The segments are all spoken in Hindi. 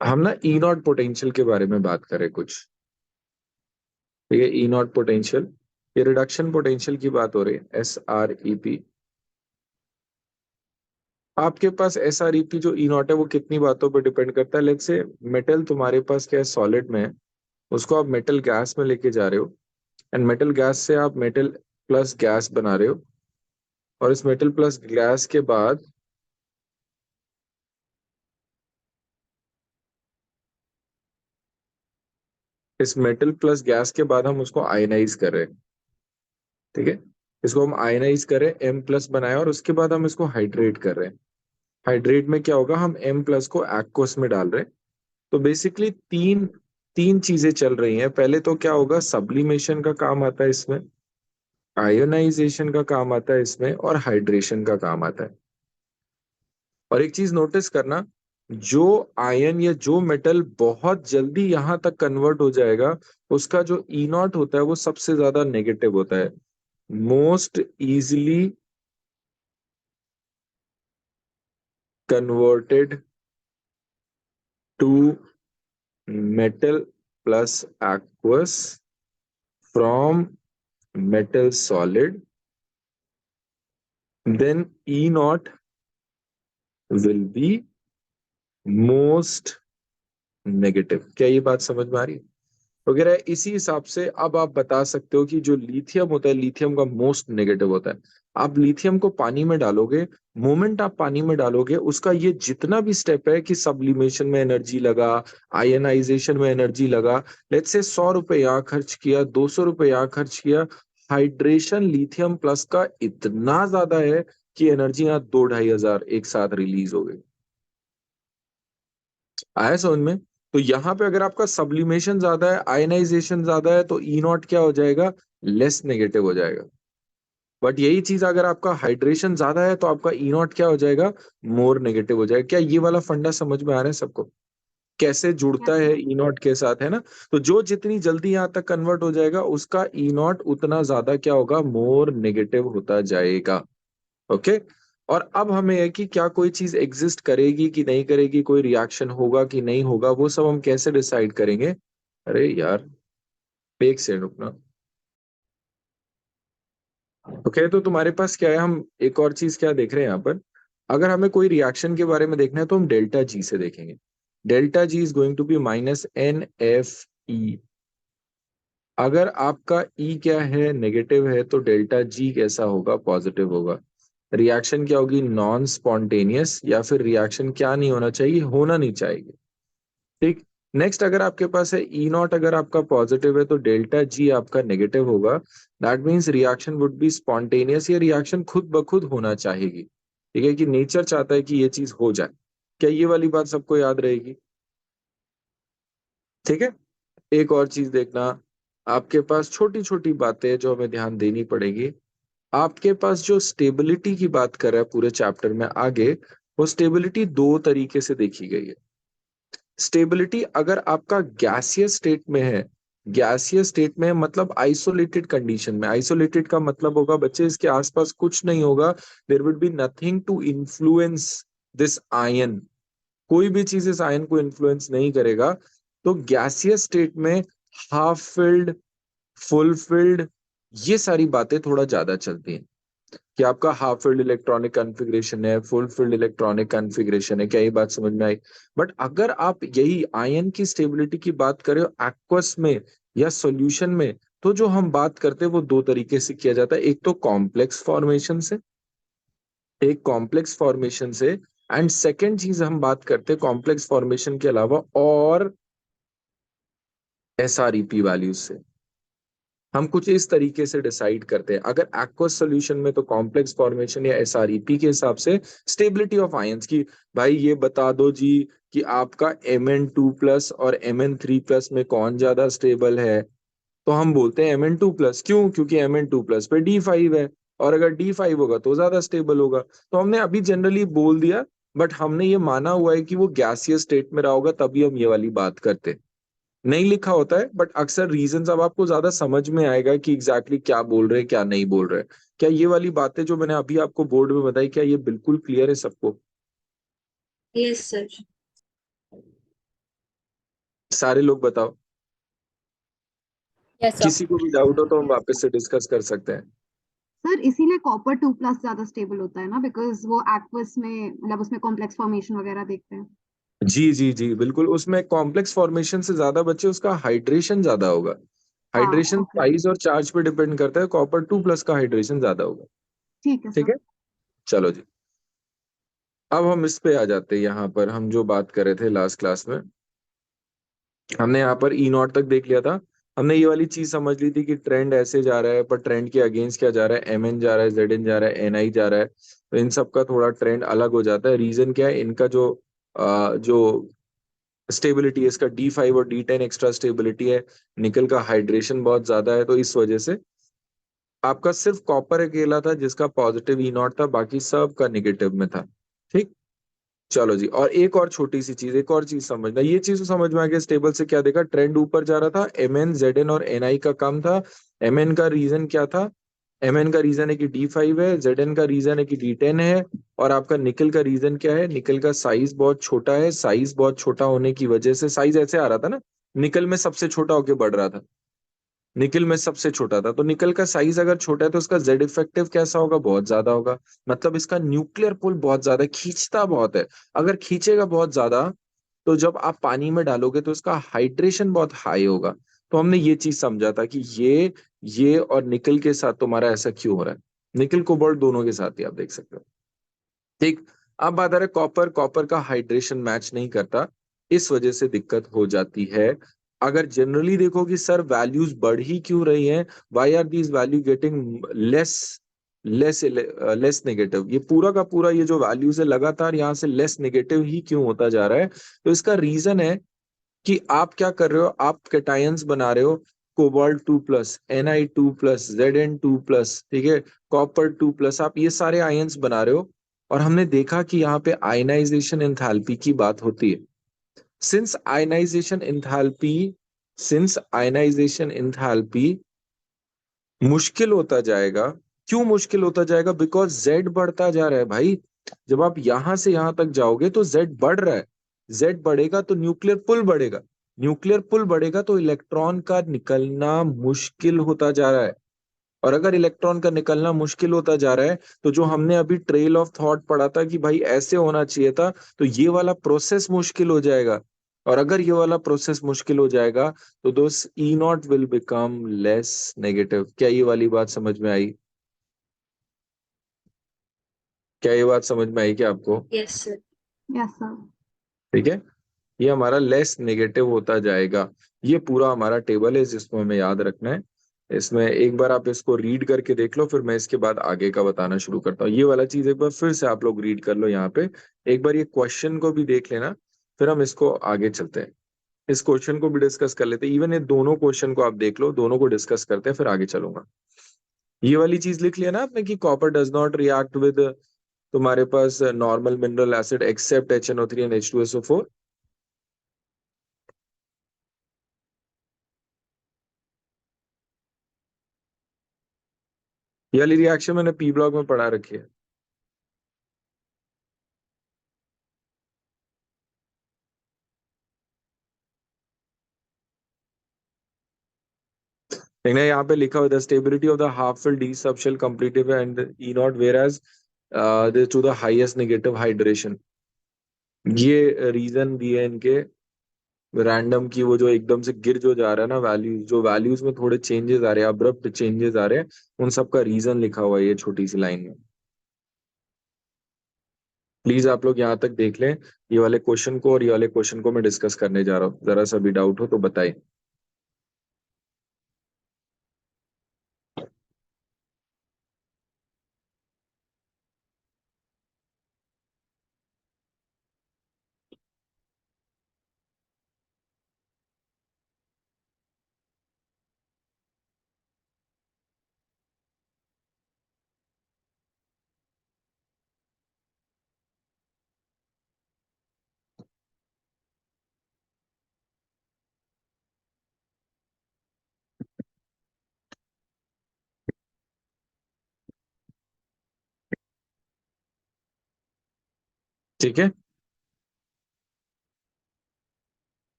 हम ना ई नॉट पोटेंशियल के बारे में बात करें कुछ। ठीक है, ई नॉट पोटेंशियल, ये रिडक्शन पोटेंशियल की बात हो रही है, SREP। आपके पास SREP जो ई नॉट है वो कितनी बातों पर डिपेंड करता है। लेट्स से मेटल तुम्हारे पास क्या है, सॉलिड में है, उसको आप मेटल गैस में लेके जा रहे हो, एंड मेटल गैस से आप मेटल प्लस गैस बना रहे हो, और इस मेटल प्लस गैस के बाद इस मेटल प्लस गैस के बाद हम उसको आयनाइज कर रहे हैं। ठीक है, इसको हम आयनाइज करें, M+ बनाए, और उसके बाद हम इसको हाइड्रेट कर रहे हैं। हाइड्रेट में क्या होगा, हम M+ को एक्वस में डाल रहे हैं। तो बेसिकली तीन तीन चीजें चल रही हैं। पहले तो क्या होगा, सब्लिमेशन का काम आता है इसमें, आयोनाइजेशन का काम आता है इसमें, और हाइड्रेशन का काम आता है। और एक चीज नोटिस करना, जो आयन या जो मेटल बहुत जल्दी यहां तक कन्वर्ट हो जाएगा, उसका जो ई नॉट होता है वो सबसे ज्यादा नेगेटिव होता है। Most easily converted to metal plus aqueous from metal solid, then E naught will be most negative। क्या ये बात समझ में आ रही है वगैरह? इसी हिसाब से अब आप बता सकते हो कि जो लिथियम होता है, लिथियम का मोस्ट नेगेटिव होता है। आप लिथियम को पानी में डालोगे, मोमेंट आप पानी में डालोगे, उसका ये जितना भी स्टेप है कि सब्लिमेशन में एनर्जी लगा, आयनाइजेशन में एनर्जी लगा, लेट्स से 100 रुपए यहाँ खर्च किया, 200 रुपए यहाँ खर्च किया, हाइड्रेशन लिथियम प्लस का इतना ज्यादा है कि एनर्जी यहाँ 2-2,500 एक साथ रिलीज हो गई। आया समझ में? तो यहाँ पे अगर आपका सब्लिमेशन ज्यादा है, आयनाइजेशन ज्यादा है, तो ई नॉट क्या हो जाएगा, लेस नेगेटिव हो जाएगा। बट यही चीज अगर आपका हाइड्रेशन ज्यादा है तो आपका ई नॉट क्या हो जाएगा, मोर नेगेटिव हो जाएगा। क्या ये वाला फंडा समझ में आ रहा है सबको, कैसे जुड़ता है ई नॉट के साथ, है ना? तो जो जितनी जल्दी यहाँ तक कन्वर्ट हो जाएगा, उसका ई नॉट उतना ज्यादा क्या होगा, मोर नेगेटिव होता जाएगा। ओके। और अब हमें है कि क्या कोई चीज एग्जिस्ट करेगी कि नहीं करेगी, कोई रिएक्शन होगा कि नहीं होगा, वो सब हम कैसे डिसाइड करेंगे? अरे यार, एक सेकंड रुकना। ओके, तो तुम्हारे पास क्या है, हम एक और चीज क्या देख रहे हैं यहाँ पर। अगर हमें कोई रिएक्शन के बारे में देखना है तो हम डेल्टा जी से देखेंगे। Delta G is going to be -NFE। अगर आपका ई क्या है, नेगेटिव है, तो डेल्टा जी कैसा होगा, पॉजिटिव होगा। रिएक्शन क्या होगी, नॉन स्पॉन्टेनियस, या फिर रिएक्शन क्या नहीं होना चाहिए, होना नहीं चाहिए। ठीक। नेक्स्ट, अगर आपके पास है ई नॉट, अगर आपका पॉजिटिव है तो डेल्टा जी आपका नेगेटिव होगा। That means reaction would be spontaneous, या रिएक्शन खुद ब खुद होना चाहेगी। ठीक है, कि नेचर चाहता है कि ये चीज हो जाए। क्या ये वाली बात सबको याद रहेगी? ठीक है। एक और चीज देखना, आपके पास छोटी छोटी बातें जो हमें ध्यान देनी पड़ेगी। आपके पास जो स्टेबिलिटी की बात कर रहा है पूरे चैप्टर में आगे, वो स्टेबिलिटी दो तरीके से देखी गई है। स्टेबिलिटी अगर आपका गैसियस स्टेट में है, गैसियस स्टेट में है मतलब आइसोलेटेड कंडीशन में। आइसोलेटेड का मतलब होगा बच्चे, इसके आसपास कुछ नहीं होगा, there will be nothing to influence this ion, कोई भी चीज इस आयन को इन्फ्लुएंस नहीं करेगा। तो गैसियस स्टेट में हाफ फिल्ड, फुल फिल्ड, ये सारी बातें थोड़ा ज्यादा चलती हैं, कि आपका हाफ फील्ड इलेक्ट्रॉनिक कॉन्फ़िगरेशन है, फुल फील्ड इलेक्ट्रॉनिक कॉन्फ़िगरेशन है। क्या ये बात समझ में आई? बट अगर आप यही आयन की स्टेबिलिटी की बात करें एक्वस में या सॉल्यूशन में, तो जो हम बात करते हैं वो दो तरीके से किया जाता है। एक तो कॉम्प्लेक्स फॉर्मेशन से, एक कॉम्प्लेक्स फॉर्मेशन से, एंड सेकेंड चीज हम बात करते हैं कॉम्प्लेक्स फॉर्मेशन के अलावा और SREP वैल्यूज से। हम कुछ इस तरीके से डिसाइड करते हैं, अगर एक्वस सॉल्यूशन में तो कॉम्प्लेक्स फॉर्मेशन या SREP के हिसाब से स्टेबिलिटी ऑफ आयंस की। भाई ये बता दो जी कि आपका Mn2+ और Mn3+ में कौन ज्यादा स्टेबल है, तो हम बोलते हैं Mn2+। क्यों? क्योंकि Mn2+ पे D5 है, और अगर D5 होगा तो ज्यादा स्टेबल होगा। तो हमने अभी जनरली बोल दिया, बट हमने ये माना हुआ है कि वो गैसियस स्टेट में रहा होगा, तभी हम ये वाली बात करते हैं। नहीं लिखा होता है, बट अक्सर रीजंस अब आपको ज्यादा समझ में आएगा कि एग्जैक्टली क्या बोल रहे हैं, क्या नहीं बोल रहे हैं। क्या ये वाली बातें जो मैंने अभी आपको बोर्ड में बताई, क्या ये बिल्कुल क्लियर है सबको? Yes sir. सारे लोग बताओ। Yes sir. किसी को भी डाउट हो तो हम यस वापस से डिस्कस कर सकते हैं। सर, इसीलिए कॉपर 2+ ज्यादा स्टेबल होता है ना, बिकॉज वो एक्वस में, मतलब उसमें कॉम्प्लेक्स फॉर्मेशन वगैरह देखते हैं। जी जी जी बिल्कुल, उसमें कॉम्प्लेक्स फॉर्मेशन से ज्यादा बच्चे उसका हाइड्रेशन ज्यादा होगा। हाँ, हाइड्रेशन ओके। साइज और चार्ज पे डिपेंड करता है, कॉपर 2+ का हाइड्रेशन ज्यादा होगा। ठीक है ठीक सर। है, चलो जी। अब हम इस पे आ जाते हैं, यहाँ पर हम जो बात कर रहे थे लास्ट क्लास में, हमने यहाँ पर E0 तक देख लिया था। हमने ये वाली चीज समझ ली थी कि ट्रेंड ऐसे जा रहा है, पर ट्रेंड के अगेंस्ट क्या जा रहा है, MN जा रहा है, ZN जा रहा है, NI जा रहा है। तो इन सब का थोड़ा ट्रेंड अलग हो जाता है। रीजन क्या है, इनका जो स्टेबिलिटी है, इसका D5 और D10 एक्स्ट्रा स्टेबिलिटी है। निकल का हाइड्रेशन बहुत ज्यादा है, तो इस वजह से आपका सिर्फ कॉपर अकेला था जिसका पॉजिटिव E0 था, बाकी सब का निगेटिव में था। ठीक। चलो जी, और एक और छोटी सी चीज, एक और चीज समझना, ये चीज तो समझ में आ गया। स्टेबल से क्या देखा, ट्रेंड ऊपर जा रहा था, MN ZN और NI का कम था। MN का रीजन क्या था, MN का रीजन है कि D5 है, ZN का रीजन है कि D10 है। और आपका निकल का रीजन क्या है, निकल का साइज बहुत छोटा है। साइज बहुत छोटा होने की वजह से, साइज ऐसे आ रहा था ना, निकल में सबसे छोटा होके बढ़ रहा था, निकल में सबसे छोटा था। तो निकल का साइज अगर छोटा है तो उसका जेड इफेक्टिव कैसा होगा, बहुत ज्यादा होगा। मतलब इसका न्यूक्लियर पुल बहुत ज्यादा है, खींचता बहुत है। अगर खींचेगा बहुत ज्यादा, तो जब आप पानी में डालोगे तो इसका हाइड्रेशन बहुत हाई होगा। तो हमने ये चीज समझा था कि ये और निकल के साथ तुम्हारा ऐसा क्यों हो रहा है। निकल कोबाल्ट दोनों के साथ ही आप देख सकते हो। ठीक। अब बात आ रहा है कॉपर, कॉपर का हाइड्रेशन मैच नहीं करता, इस वजह से दिक्कत हो जाती है। अगर जनरली देखो कि सर वैल्यूज बढ़ ही क्यों रही हैं, why are these value getting less less less negative, ये पूरा का पूरा ये जो वैल्यूज है लगातार यहाँ से लेस नेगेटिव ही क्यों होता जा रहा है। तो इसका रीजन है कि आप क्या कर रहे हो, आप कैटायंस बना रहे हो। कोबाल्ट 2+, Na2+, Zn2+, ठीक है, कॉपर 2+, आप ये सारे आयंस बना रहे हो। और हमने देखा कि यहाँ पे आयनाइजेशन एंथैल्पी की बात होती है। Since ionization enthalpy since ionization enthalpy मुश्किल होता जाएगा। क्यों मुश्किल होता जाएगा, बिकॉज जेड बढ़ता जा रहा है भाई। जब आप यहां से यहां तक जाओगे तो जेड बढ़ रहा है। जेड बढ़ेगा तो न्यूक्लियर पुल बढ़ेगा। न्यूक्लियर पुल बढ़ेगा तो इलेक्ट्रॉन का निकलना मुश्किल होता जा रहा है। और अगर इलेक्ट्रॉन का निकलना मुश्किल होता जा रहा है, तो जो हमने अभी ट्रेल ऑफ थॉट पढ़ा था कि भाई ऐसे होना चाहिए था, तो ये वाला प्रोसेस मुश्किल हो जाएगा। और अगर ये वाला प्रोसेस मुश्किल हो जाएगा, तो दोस्त E0 will become less negative. क्या ये वाली बात समझ में आई? क्या ये बात समझ में आई क्या आपको? Yes sir. Yes sir. ठीक है, ये हमारा लेस नेगेटिव होता जाएगा। ये पूरा हमारा टेबल है जिसको हमें याद रखना है। इसमें एक बार आप इसको रीड करके देख लो, फिर मैं इसके बाद आगे का बताना शुरू करता हूँ। ये वाला चीज एक बार फिर से आप लोग रीड कर लो यहाँ पे। एक बार ये क्वेश्चन को भी देख लेना, फिर हम इसको आगे चलते हैं। इस क्वेश्चन को भी डिस्कस कर लेते हैं। इवन ये दोनों क्वेश्चन को आप देख लो, दोनों को डिस्कस करते हैं, फिर आगे चलूंगा। ये वाली चीज लिख लिया ना आपने कि copper does not react with तुम्हारे पास normal mineral acid except HNO3 and H2SO4। ये वाली रिएक्शन मैंने P ब्लॉक में पढ़ा रखी है। देखना यहाँ पे लिखा हुआ है, the stability of the half fill D sub shell completive and E0 where as to the highest negative hydration. ये रीजन दिए हैं इनके रैंडम की, वो जो एकदम से गिर जो जा रहा है ना वैल्यूज, जो वैल्यूज में थोड़े चेंजेस आ रहे हैं, अब्रप्ट चेंजेस आ रहे हैं, उन सब का रीजन लिखा हुआ है ये छोटी सी लाइन में। प्लीज आप लोग यहाँ तक देख लें ये वाले क्वेश्चन को, और ये वाले क्वेश्चन को मैं डिस्कस करने जा रहा हूँ। जरा सा भी डाउट हो तो बताइए। ठीक है,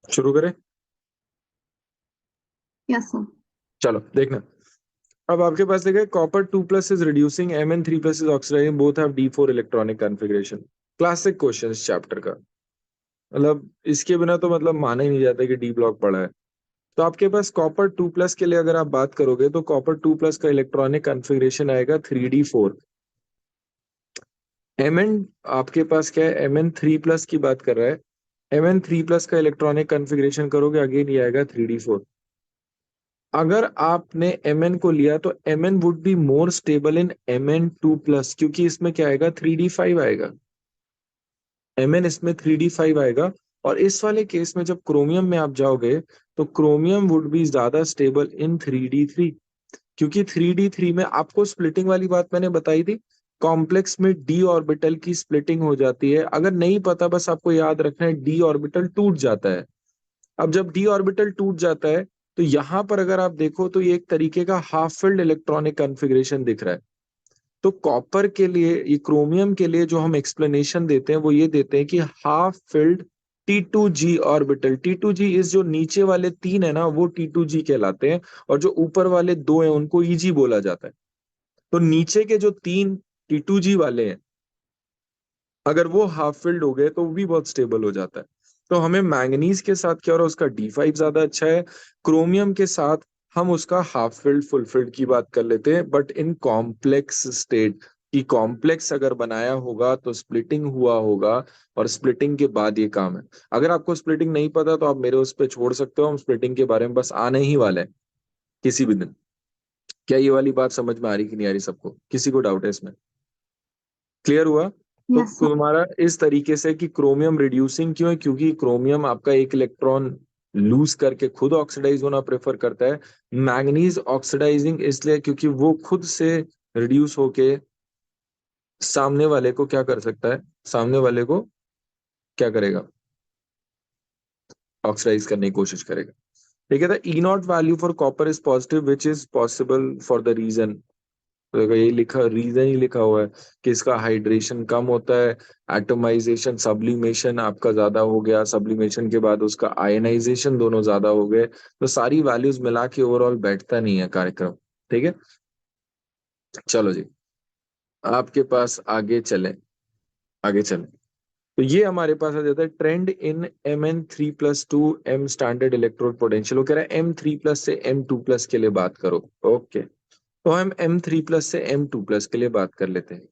शुरू करें? Yes sir. चलो देखना। अब आपके पास देखिए, copper 2+ is reducing, Mn3+ is oxidizing, both have D4 electronic configuration. Classic question इस चैप्टर का, मतलब इसके बिना तो मतलब माना ही नहीं जाता कि डी ब्लॉक पड़ा है। तो आपके पास कॉपर 2+ के लिए अगर आप बात करोगे तो कॉपर 2+ का इलेक्ट्रॉनिक कॉन्फ़िगरेशन आएगा 3D4। Mn आपके पास क्या है, Mn3+ की बात कर रहा है। Mn3+ का इलेक्ट्रॉनिक कॉन्फ़िगरेशन करोगे, अगेन ये आएगा 3D4। अगर आपने Mn को लिया तो Mn would be more stable in Mn2+, क्योंकि इसमें क्या आएगा, 3D5 आएगा। Mn इसमें 3D5 आएगा। और इस वाले केस में जब क्रोमियम में आप जाओगे तो क्रोमियम वुड बी ज्यादा स्टेबल इन 3D3, क्योंकि 3D3 में आपको स्प्लिटिंग वाली बात मैंने बताई थी, कॉम्प्लेक्स में d ऑर्बिटल की स्प्लिटिंग हो जाती है। अगर नहीं पता, बस आपको याद रखना है d ऑर्बिटल टूट जाता है। अब जब d ऑर्बिटल टूट जाता है तो यहां पर अगर आप देखो तो ये एक तरीके का हाफ फिल्ड इलेक्ट्रॉनिक कॉन्फ़िगरेशन दिख रहा है। तो कॉपर के लिए, ये क्रोमियम के लिए जो हम एक्सप्लेनेशन देते हैं वो ये देते हैं कि half filled T2G orbital. T2G इस जो नीचे वाले तीन है ना, वो T2G कहलाते हैं, और जो ऊपर वाले दो हैं उनको EG बोला जाता है। तो नीचे के जो तीन T2G वाले हैं, अगर वो हाफ फिल्ड हो गए तो वो भी बहुत स्टेबल हो जाता है। तो हमें मैंगनीज के साथ क्या हो रहा है, उसका D5 ज्यादा अच्छा है। क्रोमियम के साथ हम उसका हाफ फिल्ड फुल फिल्ड की बात कर लेते हैं, बट इन कॉम्प्लेक्स स्टेट। की कॉम्प्लेक्स अगर बनाया होगा तो स्प्लिटिंग हुआ होगा, और स्प्लिटिंग के बाद ये काम है। अगर आपको स्प्लिटिंग नहीं पता तो आप मेरे उस पर छोड़ सकते हो, हम स्प्लिटिंग के बारे में बस आने ही वाले हैं किसी भी दिन। क्या ये वाली बात समझ में आ रही कि नहीं आ रही सबको? किसी को डाउट है इसमें? क्लियर हुआ? तो यस सर। तुम्हारा इस तरीके से कि क्रोमियम रिड्यूसिंग क्यों है, क्योंकि क्रोमियम आपका एक इलेक्ट्रॉन लूज करके खुद ऑक्सीडाइज होना प्रेफर करता है। मैंगनीज ऑक्सीडाइजिंग इसलिए क्योंकि वो खुद से रिड्यूस होके सामने वाले को क्या कर सकता है, सामने वाले को क्या करेगा, ऑक्सीडाइज करने की कोशिश करेगा। ठीक है, तो E nought value for copper is positive which is possible for the reason. तो देखो ये लिखा, रीजन ही लिखा हुआ है कि इसका हाइड्रेशन कम होता है, एटोमाइजेशन सब्लिमेशन आपका ज्यादा हो गया, सब्लिमेशन के बाद उसका आयनाइजेशन दोनों ज्यादा हो गए। तो सारी वैल्यूज मिला के ओवरऑल बैठता नहीं है कार्यक्रम। ठीक है, चलो जी, आपके पास आगे चलें, आगे चलें। तो ये हमारे पास आ जाता है ट्रेंड इन Mn3+2 M standard electrode potential. वो कह रहा है M3+ से M2+ के लिए बात करो। ओके, तो हम M3+ से M2+ के लिए बात कर लेते हैं।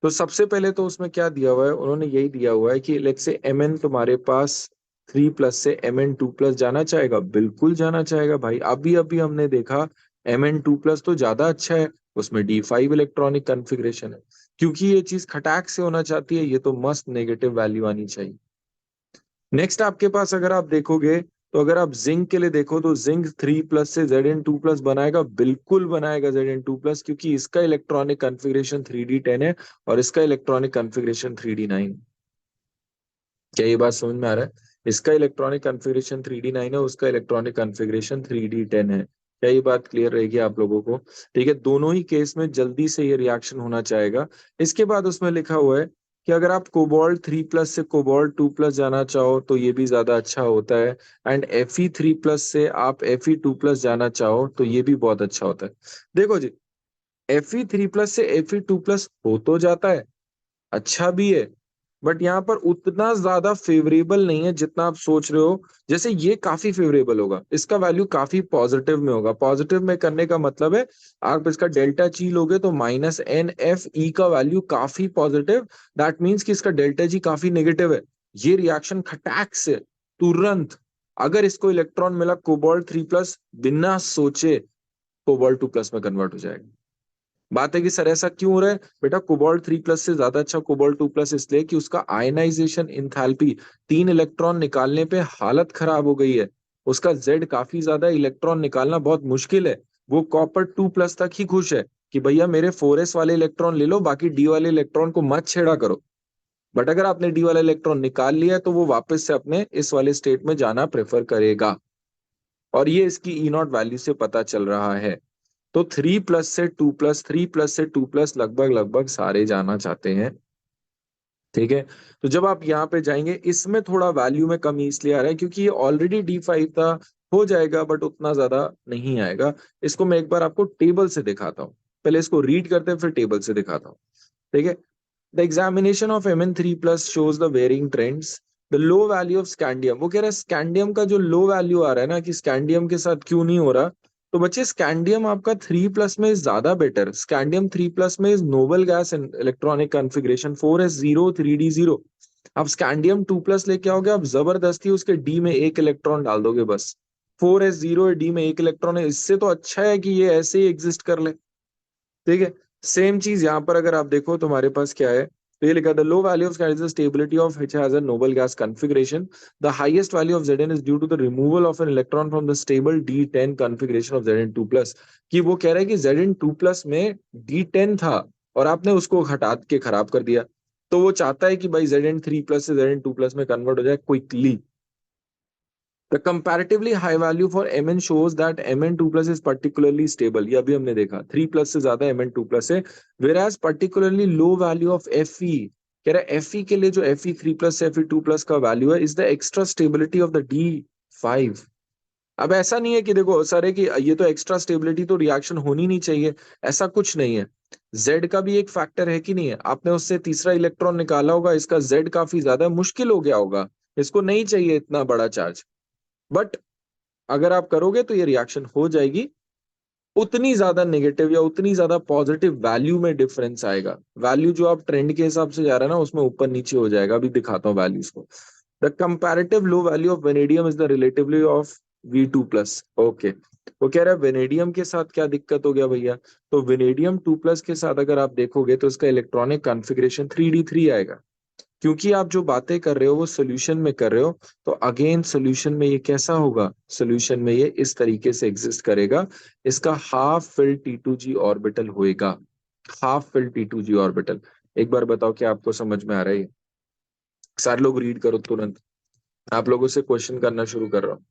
तो सबसे पहले तो उसमें क्या दिया हुआ है, उन्होंने यही दिया हुआ है कि लेट्स से Mn तुम्हारे पास 3+ से Mn2+ जाना चाहेगा, बिल्कुल जाना चाहेगा भाई। अभी अभी हमने देखा Mn2+ तो ज्यादा अच्छा है, उसमें D5 इलेक्ट्रॉनिक कॉन्फ़िगरेशन है। क्योंकि ये चीज खटाक से होना चाहती है, ये तो मस्त नेगेटिव वैल्यू आनी चाहिए। नेक्स्ट आपके पास अगर आप देखोगे, तो अगर आप जिंक के लिए देखो तो जिंक 3+ से Zn2+ बनाएगा, बिल्कुल बनाएगा Zn2+, क्योंकि इसका इलेक्ट्रॉनिक कॉन्फ़िगरेशन 3D10 है और इसका इलेक्ट्रॉनिक कॉन्फ़िगरेशन 3D9। क्या ये बात समझ में आ रहा है? इसका इलेक्ट्रॉनिक कॉन्फ़िगरेशन 3D9 है, उसका इलेक्ट्रॉनिक कॉन्फ़िगरेशन 3D10 है। क्या ये बात क्लियर रहेगी आप लोगों को? ठीक है, दोनों ही केस में जल्दी से ये रिएक्शन होना चाहेगा। इसके बाद उसमें लिखा हुआ है कि अगर आप कोबाल्ट 3+ से कोबाल्ट 2+ जाना चाहो तो ये भी ज्यादा अच्छा होता है। एंड Fe3+ से आप Fe2+ जाना चाहो तो ये भी बहुत अच्छा होता है। देखो जी, Fe3+ से Fe2+ हो तो जाता है, अच्छा भी है, बट यहाँ पर उतना ज्यादा फेवरेबल नहीं है जितना आप सोच रहे हो। जैसे ये काफी फेवरेबल होगा, इसका वैल्यू काफी पॉजिटिव में होगा। पॉजिटिव में करने का मतलब है, आप इसका डेल्टा ची लोगे तो -NFe का वैल्यू काफी पॉजिटिव, दैट मीन्स कि इसका डेल्टा जी काफी नेगेटिव है। ये रिएक्शन खटाक से तुरंत, अगर इसको इलेक्ट्रॉन मिला कोबाल्ट 3+, बिना सोचे कोबाल्ट 2+ में कन्वर्ट हो जाएगा। बात है कि सर ऐसा क्यों हो रहा है बेटा, कोबाल्ट 3+ से ज्यादा अच्छा कोबाल्ट 2+ इसलिए कि उसका आयनाइजेशन इंथैल्पी, 3 इलेक्ट्रॉन निकालने पे हालत खराब हो गई है। उसका जेड काफी ज्यादा, इलेक्ट्रॉन निकालना बहुत मुश्किल है। वो कॉपर 2+ तक ही खुश है कि भैया मेरे 4s वाले इलेक्ट्रॉन ले लो, बाकी डी वाले इलेक्ट्रॉन को मत छेड़ा करो। बट अगर आपने डी वाला इलेक्ट्रॉन निकाल लिया तो वो वापस से अपने इस वाले स्टेट में जाना प्रेफर करेगा। और ये इसकी ई नॉट वैल्यू से पता चल रहा है। तो 3+ से 2+, 3+ से 2+ लगभग लगभग सारे जाना चाहते हैं। ठीक है। तो जब आप यहाँ पे जाएंगे, इसमें थोड़ा वैल्यू में कमी इसलिए आ रहा है क्योंकि ये ऑलरेडी D5 था, हो जाएगा बट उतना ज्यादा नहीं आएगा। इसको मैं एक बार आपको टेबल से दिखाता हूँ, पहले इसको रीड करते हैं फिर टेबल से दिखाता हूँ। ठीक है। The examination of Mn3+ shows the varying trends. The low value of scandium, वो कह रहा है स्कैंडियम का जो लो वैल्यू आ रहा है ना कि स्कैंडियम के साथ क्यों नहीं हो रहा, तो बच्चे स्कैंडियम आपका 3+ में ज्यादा बेटर। स्कैंडियम 3+ में is noble gas electronic configuration 4s0 3d0। आप स्कैंडियम 2+ लेके आओगे, आप जबरदस्ती उसके डी में एक इलेक्ट्रॉन डाल दोगे बस। 4s0 डी में एक इलेक्ट्रॉन है, इससे तो अच्छा है कि ये ऐसे ही एग्जिस्ट कर ले। ठीक है। सेम चीज यहाँ पर अगर आप देखो तुम्हारे पास क्या है, तो ये लिखा the low value of stability of which has a noble gas configuration. The highest value of Zn is due to the removal of an electron from the stable D10 configuration of Zn2+। कि वो कह रहा है कि Zn2+ में D10 था और आपने उसको हटा के खराब कर दिया, तो वो चाहता है कि भाई Zn3+ से Zn2+ में कन्वर्ट हो जाए quickly. The comparatively high value for Mn shows that Mn2+ is particularly stable। ये अभी हमने देखा 3+ से ज्यादा Mn2+ है। Whereas particularly low value of Fe, कह रहा है Fe के लिए जो Fe3+ से Fe2+ का वैल्यू है, is the extra stability of the D5। अब ऐसा नहीं है कि देखो सर है कि ये तो एक्स्ट्रा स्टेबिलिटी तो रिएक्शन होनी नहीं चाहिए, ऐसा कुछ नहीं है। जेड का भी एक फैक्टर है कि नहीं है, आपने उससे तीसरा इलेक्ट्रॉन निकाला होगा, इसका जेड काफी ज्यादा मुश्किल हो गया होगा, इसको नहीं चाहिए इतना बड़ा चार्ज, बट अगर आप करोगे तो ये रिएक्शन हो जाएगी। उतनी ज्यादा नेगेटिव या उतनी ज्यादा पॉजिटिव वैल्यू में डिफरेंस आएगा। वैल्यू जो आप ट्रेंड के हिसाब से जा रहा है ना उसमें ऊपर नीचे हो जाएगा, अभी दिखाता हूँ वैल्यूज को। The comparative low value of vanadium is the relatively of V2+। Okay. वो कह रहा है वेनेडियम के साथ क्या दिक्कत हो गया भैया, तो वेनेडियम 2+ के साथ अगर आप देखोगे तो इसका इलेक्ट्रॉनिक कॉन्फ़िगरेशन 3d3 आएगा। क्योंकि आप जो बातें कर रहे हो वो सोल्यूशन में कर रहे हो, तो अगेन सोल्यूशन में ये कैसा होगा, सोल्यूशन में ये इस तरीके से एग्जिस्ट करेगा। इसका हाफ फिल T2G ऑर्बिटल होएगा, हाफ फिल T2G ऑर्बिटल। एक बार बताओ कि आपको समझ में आ रहा है ये? सारे लोग रीड करो तुरंत, आप लोगों से क्वेश्चन करना शुरू कर रहा हूँ।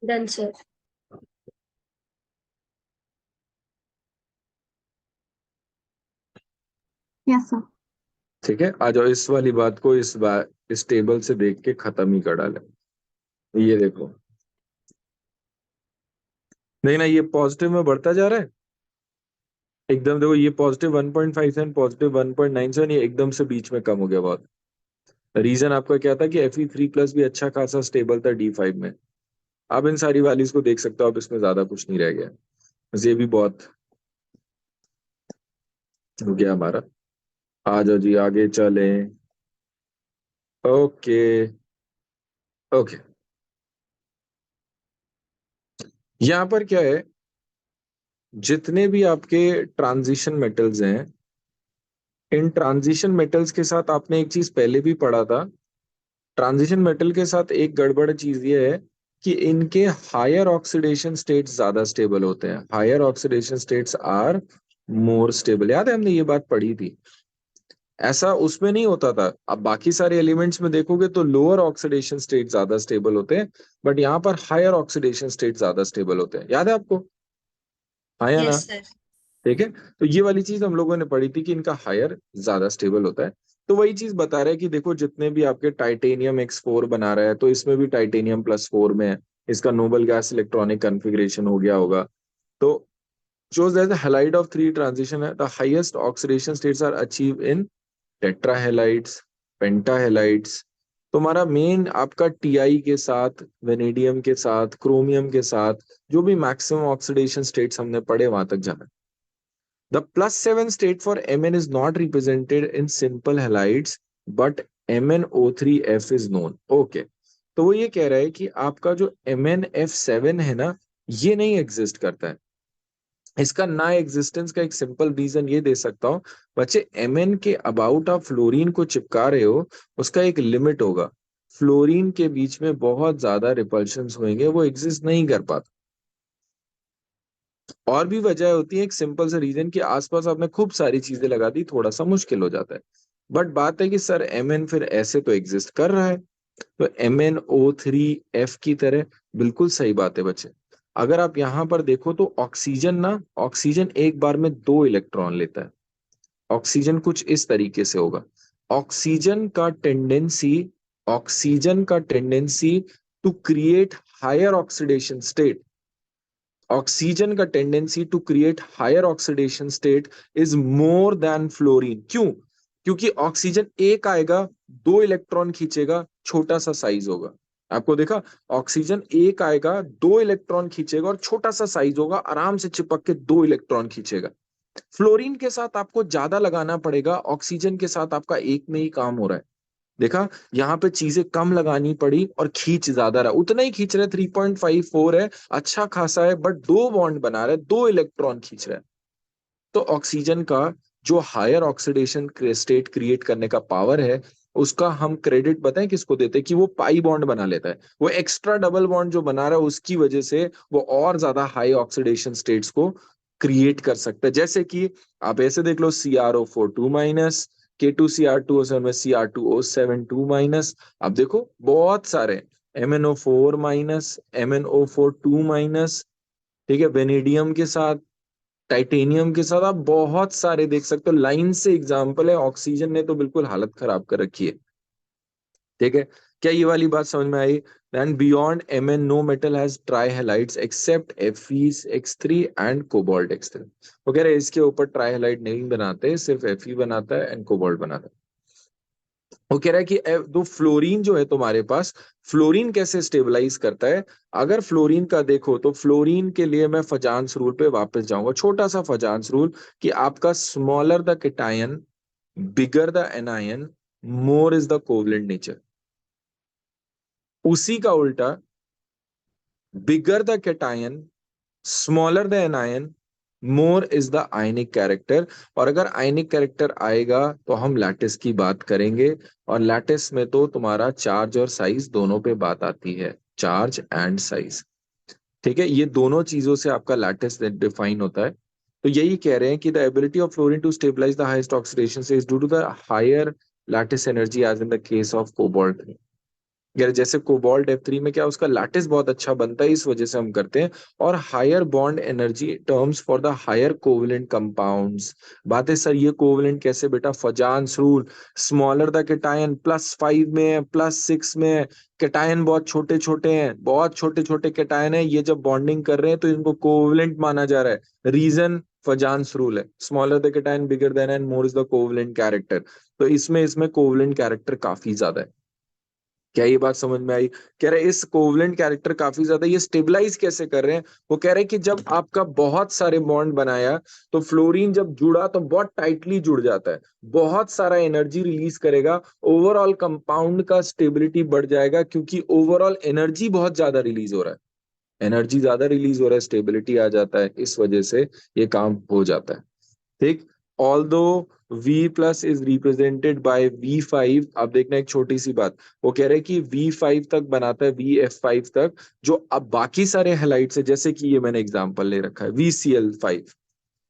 Done sir. Yes sir. ठीक है, आ जाओ इस वाली बात को इस बार इस टेबल से देख के खत्म ही कर डाले। ये देखो, नहीं ना ये पॉजिटिव में बढ़ता जा रहा है एकदम। देखो ये +1.57, +1.97, ये एकदम से बीच में कम हो गया बहुत। रीजन आपका क्या था कि Fe3+ भी अच्छा खासा स्टेबल था D5 में। आप इन सारी वैल्यूज को देख सकते हो, अब इसमें ज्यादा कुछ नहीं रह गया, बस ये भी बहुत हो गया हमारा। आ जाओ जी आगे चलें। ओके। ओके। यहाँ पर क्या है, जितने भी आपके ट्रांजिशन मेटल्स हैं, इन ट्रांजिशन मेटल्स के साथ आपने एक चीज पहले भी पढ़ा था। ट्रांजिशन मेटल के साथ एक गड़बड़ चीज ये है कि इनके हायर ऑक्सीडेशन स्टेट्स ज्यादा स्टेबल होते हैं। Higher oxidation states are more stable, याद है हमने ये बात पढ़ी थी। ऐसा उसमें नहीं होता था, अब बाकी सारे एलिमेंट्स में देखोगे तो लोअर ऑक्सीडेशन स्टेट ज्यादा स्टेबल होते हैं, बट यहाँ पर हायर ऑक्सीडेशन स्टेट ज्यादा स्टेबल होते हैं। याद है आपको? हाँ या ना? Yes sir. ठीक है। तो ये वाली चीज हम लोगों ने पढ़ी थी कि इनका हायर ज्यादा स्टेबल होता है। तो वही चीज बता रहा है कि देखो जितने भी आपके टाइटेनियम X4 बना रहा है, तो इसमें भी टाइटेनियम +4 में है, इसका नोबल गैस इलेक्ट्रॉनिक कॉन्फ़िगरेशन हो गया होगा। तो shows that the halide of three transition है, the highest oxidation states are achieved in tetrahalides, pentahalides। तुम्हारा मेन आपका Ti के साथ, वेनेडियम के साथ, क्रोमियम के साथ जो भी मैक्सिमम ऑक्सीडेशन स्टेट्स हमने पढ़े वहां तक जाना। The +7 state for Mn is not represented in simple halides, but MnO3F is known। Okay. तो वो ये कह रहा है कि आपका जो MnF7 है ना, ये नहीं एग्जिस्ट करता है। इसका ना एग्जिस्टेंस का एक सिंपल रीजन ये दे सकता हूँ बच्चे, Mn के अबाउट आप फ्लोरीन को चिपका रहे हो, उसका एक लिमिट होगा। फ्लोरीन के बीच में बहुत ज्यादा रिपल्शंस होंगे, वो एग्जिस्ट नहीं कर पाता। और भी वजह होती है, एक सिंपल सा रीजन कि आसपास आपने खूब सारी चीजें लगा दी, थोड़ा सा मुश्किल हो जाता है। बट बात है कि सर Mn फिर ऐसे तो एग्जिस्ट कर रहा है, तो MnO3F की तरह। बिल्कुल सही बात है बच्चे। अगर आप यहां पर देखो तो ऑक्सीजन ना, ऑक्सीजन एक बार में 2 इलेक्ट्रॉन लेता है। ऑक्सीजन कुछ इस तरीके से होगा। ऑक्सीजन का टेंडेंसी ऑक्सीजन का tendency to create higher oxidation state, oxygen का tendency to create higher oxidation state is more than fluorine. क्यों? क्योंकि ऑक्सीजन एक आएगा, 2 इलेक्ट्रॉन खींचेगा, छोटा सा साइज होगा। आपको देखा, ऑक्सीजन एक आएगा, 2 इलेक्ट्रॉन खींचेगा और छोटा सा साइज होगा, आराम से चिपक के 2 इलेक्ट्रॉन खींचेगा। फ्लोरीन के साथ आपको ज्यादा लगाना पड़ेगा, ऑक्सीजन के साथ आपका एक में ही काम हो रहा है। देखा, यहाँ पे चीजें कम लगानी पड़ी और खींच ज्यादा रहा, उतना ही खींच रहा है, 3.54 है, अच्छा खासा है, बट 2 बॉन्ड बना रहा है, 2 इलेक्ट्रॉन खींच रहा है। तो ऑक्सीजन का जो हायर ऑक्सीडेशन स्टेट क्रिएट करने का पावर है, उसका हम क्रेडिट बताएं किसको देते हैं, कि वो पाई बॉन्ड बना लेता है। वो एक्स्ट्रा डबल बॉन्ड जो बना रहा है उसकी वजह से वो और ज्यादा हाई ऑक्सीडेशन स्टेट्स को क्रिएट कर सकता है। जैसे कि आप ऐसे देख लो, CrO4 2 K2Cr2O7 में Cr2O7 2। अब देखो बहुत सारे MnO4-, MnO4 2-। ठीक है, वेनेडियम के साथ, टाइटेनियम के साथ आप बहुत सारे देख सकते हो, लाइन से एग्जाम्पल है। ऑक्सीजन ने तो बिल्कुल हालत खराब कर रखी है। ठीक है, क्या ये वाली बात समझ में आई? Then beyond Mn no metal has tri halides except Fe(X3) and cobalt). वो कह रहे हैं इसके ऊपर ट्राई हैलाइड नहीं बनाते, सिर्फ Fe बनाता है एंड कोबाल्ट बनाता है। वो कह रहा है कि दो फ्लोरीन जो है तुम्हारे पास, फ्लोरीन कैसे स्टेबलाइज करता है? अगर फ्लोरीन का देखो तो फ्लोरीन के लिए मैं फजांस रूल पे वापस जाऊंगा, छोटा सा फजांस रूल, कि आपका smaller the cation, bigger the anion, more is the covalent nature. उसी का उल्टा, bigger the cation, smaller the anion, more is the ionic character. और अगर आयनिक कैरेक्टर आएगा तो हम लैटिस की बात करेंगे, और लैटिस में तो तुम्हारा चार्ज और साइज दोनों पे बात आती है, चार्ज एंड साइज। ठीक है, ये दोनों चीजों से आपका लैटिस डिफाइन होता है। तो यही कह रहे हैं कि the ability of fluorine to stabilise the highest oxidation से is due to the higher lattice energy as in the case of cobalt. यार जैसे कोबाल्ट F3 में क्या, उसका लैटिस बहुत अच्छा बनता है, इस वजह से हम करते हैं। और higher bond energy terms for the higher covalent compounds. बात है सर, ये कोवलेंट कैसे बेटा? Fajans rule, smaller the cation +5 में है, +6 में है। केटायन बहुत छोटे छोटे हैं, बहुत छोटे छोटे केटायन है, ये जब बॉन्डिंग कर रहे हैं तो इनको कोवलेंट माना जा रहा है। रीजन फजांस रूल है, smaller the cation bigger than and more is the covalent character. तो इसमें इसमें कोवलेंट कैरेक्टर काफी ज्यादा है। क्या ये बात समझ में आई? कह रहे इस कोवलेंट कैरेक्टर काफी ज्यादा, ये स्टेबलाइज कैसे कर रहे हैं? वो कह रहे हैं कि जब आपका बहुत सारे बॉन्ड बनाया तो फ्लोरीन जब जुड़ा तो बहुत टाइटली जुड़ जाता है, बहुत सारा एनर्जी रिलीज करेगा, ओवरऑल कंपाउंड का स्टेबिलिटी बढ़ जाएगा, क्योंकि ओवरऑल एनर्जी बहुत ज्यादा रिलीज हो रहा है। एनर्जी ज्यादा रिलीज हो रहा है, स्टेबिलिटी आ जाता है, इस वजह से ये काम हो जाता है। ठीक। Although V+ is represented by V5। अब देखना एक छोटी सी बात, वो कह रहे हैं कि V5 तक बनाता है, VF5 तक। जो अब बाकी सारे हैलाइड्स है, जैसे कि ये मैंने एग्जांपल ले रखा है, VCl5,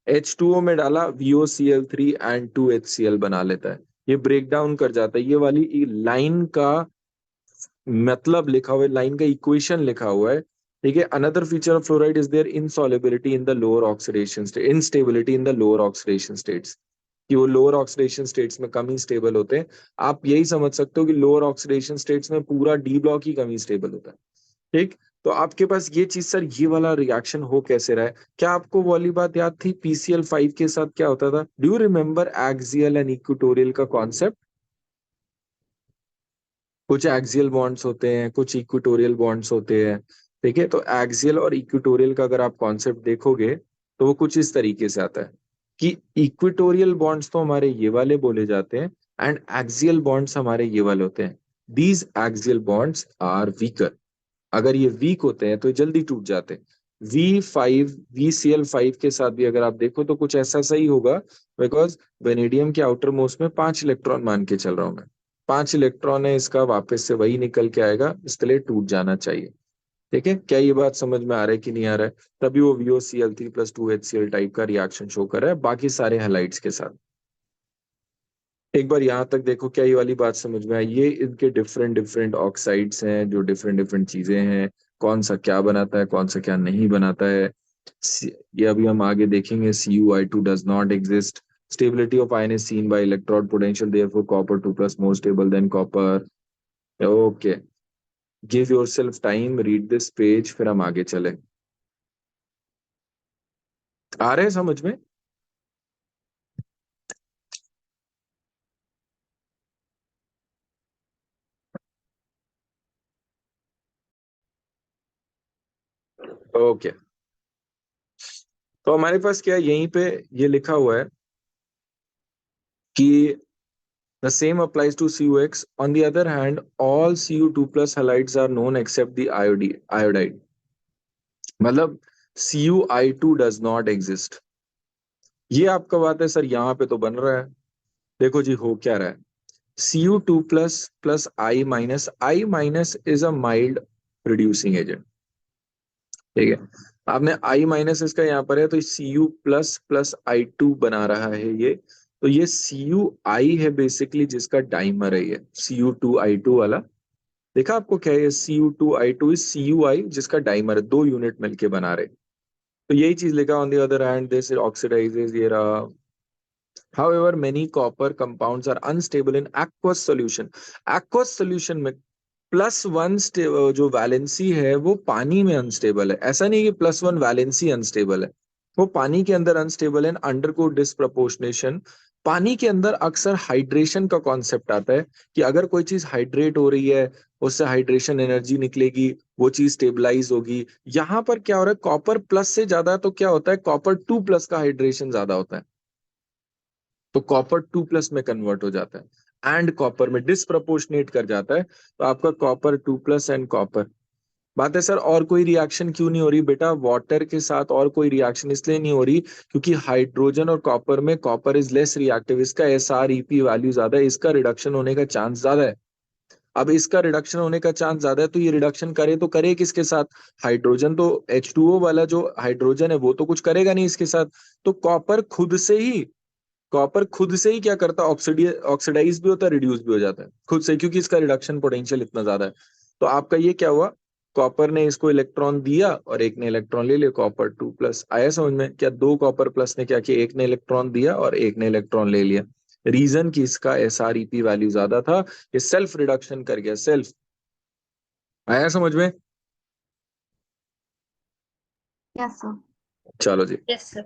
H2O में डाला, VOCl3 एंड 2HCl बना लेता है। ये ब्रेक डाउन कर जाता है, ये वाली लाइन का मतलब लिखा हुआ है, लाइन का इक्वेशन लिखा हुआ है। ठीक है, another feature of fluoride is their insolubility in the lower oxidation state, instability in the lower oxidation states, कि वो लोअर ऑक्सीडेशन स्टेट्स में कम ही स्टेबल होते हैं। आप यही समझ सकते हो कि लोअर ऑक्सीडेशन स्टेट्स में पूरा डी ब्लॉक ही कम ही स्टेबल होता है। ठीक। तो आपके पास ये चीज, सर ये वाला रिएक्शन हो कैसे रहा है? क्या आपको वो वाली बात याद थी, PCl5 के साथ क्या होता था? Do you remember axial and equatorial का कॉन्सेप्ट? कुछ एक्सियल बॉन्ड्स होते हैं, कुछ इक्वेटोरियल बॉन्ड्स होते हैं। ठीक है, तो एक्सियल और इक्वेटोरियल का अगर आप कॉन्सेप्ट देखोगे तो वो कुछ इस तरीके से आता है कि इक्वेटोरियल बॉन्ड्स तो हमारे ये वाले बोले जाते हैं, एंड एक्सियल बॉन्ड्स हमारे ये वाले होते हैं। These axial bonds are weaker. अगर ये वीक होते हैं तो ये जल्दी टूट जाते हैं। V5 VCl5 के साथ भी अगर आप देखो तो कुछ ऐसा सही होगा, बिकॉज वेनेडियम के आउटर मोस्ट में 5 इलेक्ट्रॉन मान के चल रहा हूं मैं। 5 इलेक्ट्रॉन है इसका, वापस से वही निकल के आएगा, इसके लिए टूट जाना चाहिए। ठीक है, क्या ये बात समझ में आ रहा है कि नहीं आ रहा है? तभी वो VOCl3+2HCl टाइप का रिएक्शन शो कर रहा है बाकी सारे हैलाइड्स के साथ। एक बार यहाँ तक देखो, क्या ये वाली बात समझ में आई? ये इनके डिफरेंट डिफरेंट ऑक्साइड्स हैं, जो डिफरेंट डिफरेंट चीजें हैं, कौन सा क्या बनाता है, कौन सा क्या नहीं बनाता है। ये अभी हम आगे देखेंगे। CuI2 does not exist. Stability of ion is seen by electrode potential, therefore copper 2+ more stable than copper. Okay, give yourself time, read this page, फिर हम आगे चले। आ रहे हैं समझ में? ओके, तो हमारे पास क्या है, यहीं पे ये लिखा हुआ है कि the same applies to CuX. On the other hand, all Cu2 plus halides are known except the iodide. मतलब CuI2 does not exist। ये आपका बात है सर, यहाँ पे तो बन रहा है। देखो जी, हो क्या रहा है, Cu2 plus I minus is a mild reducing agent। ठीक है, आपने I- इसका यहाँ पर है, तो Cu++I2 बना रहा है ये। तो ये Cui है बेसिकली, जिसका डाइमर है ये Cu2I2 वाला। देखा आपको क्या है, Cu2I2 इज Cui, जिसका डाइमर है, 2 यूनिट मिलके बना रहे। तो यही चीज लिखा, on the other hand this oxidises, ये रहा। However, many copper compounds are unstable in aqueous solution। aqueous solution में +1 जो वैलेंसी है वो पानी में अनस्टेबल है। ऐसा नहीं कि +1 वैलेंसी अनस्टेबल है, वो पानी के अंदर अनस्टेबल है। Undergo disproportionation. पानी के अंदर अक्सर हाइड्रेशन का कॉन्सेप्ट आता है कि अगर कोई चीज हाइड्रेट हो रही है, उससे हाइड्रेशन एनर्जी निकलेगी, वो चीज स्टेबलाइज होगी। यहाँ पर क्या हो रहा है, कॉपर प्लस से ज्यादा तो क्या होता है, कॉपर 2+ का हाइड्रेशन ज्यादा होता है, तो कॉपर 2+ में कन्वर्ट हो जाता है, एंड कॉपर में डिसप्रपोर्शनेट कर जाता है, तो आपका कॉपर 2+ एंड कॉपर। बात है सर, और कोई रिएक्शन क्यों नहीं हो रही बेटा वाटर के साथ? और कोई रिएक्शन इसलिए नहीं हो रही क्योंकि हाइड्रोजन और कॉपर में कॉपर इज लेस रिएक्टिव, इसका SR EP वैल्यू ज्यादा है, इसका रिडक्शन होने का चांस ज्यादा है। अब इसका रिडक्शन होने का चांस ज्यादा है, तो ये रिडक्शन करे तो करे किसके साथ? हाइड्रोजन तो H2O वाला जो हाइड्रोजन है वो तो कुछ करेगा नहीं इसके साथ। तो कॉपर खुद से ही क्या करता है, ऑक्सीडाइज भी होता है, रिड्यूस भी हो जाता है खुद से, क्योंकि इसका रिडक्शन पोटेंशियल इतना ज्यादा है। तो आपका ये क्या हुआ, कॉपर ने इसको इलेक्ट्रॉन दिया और एक ने इलेक्ट्रॉन ले लिया, कॉपर 2+। आया समझ में? क्या दो कॉपर प्लस ने क्या किया, एक ने इलेक्ट्रॉन दिया और एक ने इलेक्ट्रॉन ले लिया। रीजन कि इसका SR EP वैल्यू ज्यादा था, ये सेल्फ रिडक्शन कर गया, सेल्फ। आया समझ में? Yes sir. चलो जी, Yes, sir.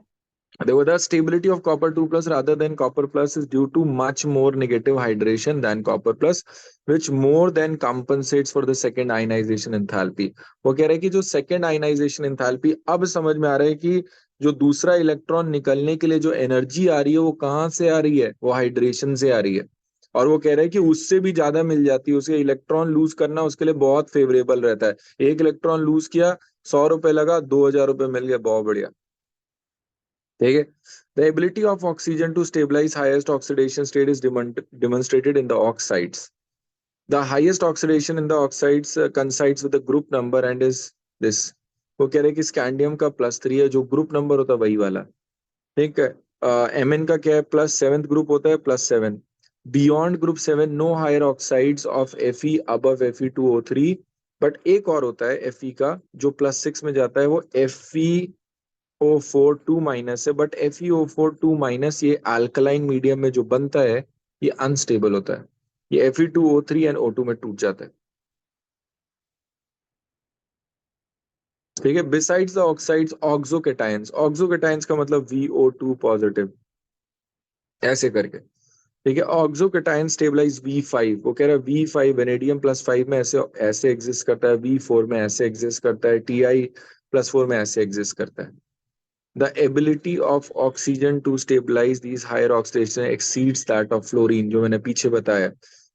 the stability of copper 2+ rather than copper plus is due to much more negative hydration than copper plus, which more than compensates for the second ionization enthalpy। वो कह रहे हैं कि जो second ionization enthalpy, अब समझ में आ रहा है कि जो दूसरा इलेक्ट्रॉन निकलने के लिए जो एनर्जी आ रही है वो कहाँ से आ रही है, वो हाइड्रेशन से आ रही है। और वो कह रहे हैं कि उससे भी ज्यादा मिल जाती है, उसे इलेक्ट्रॉन लूज करना उसके लिए बहुत फेवरेबल रहता है। एक इलेक्ट्रॉन लूज किया, 100 रुपए लगा, 2000 रुपए मिल गया, बहुत बढ़िया। ठीक है, the ability of oxygen to stabilize highest oxidation state is demonstrated in the oxides। the highest oxidation in the oxides coincides with the group number and is this। वो कह रहे हैं कि स्कैंडियम का +3 है, जो ग्रुप नंबर होता है वही वाला। ठीक है, Mn का क्या है, +7th ग्रुप होता है, +7। Beyond group 7 no higher oxides of Fe above Fe2O3। But एक और होता है Fe का जो +6 में जाता है, वो FeO4 2- है, बट FeO4 2- ये अल्कलाइन मीडियम में जो बनता है ये अनस्टेबल होता है, ये Fe2O3 एंड O2 में टूट जाता है। ठीक है, बिसाइड्स द ऑक्साइड्स ऑक्सोकेटायंस, ऑक्सोकेटायंस का मतलब VO2 पॉजिटिव, ऐसे करके। ठीक है, ऑक्सोकेटायन स्टेबलाइज V5। वो कह रहा है V5 वेनेडियम +5 में ऐसे ऐसे एग्जिस्ट करता है, V4 में ऐसे एग्जिस्ट करता है, Ti+4 में ऐसे एग्जिस्ट करता है। The ability of oxygen to stabilize these higher oxidation exceeds that of fluorine, जो मैंने पीछे बताया।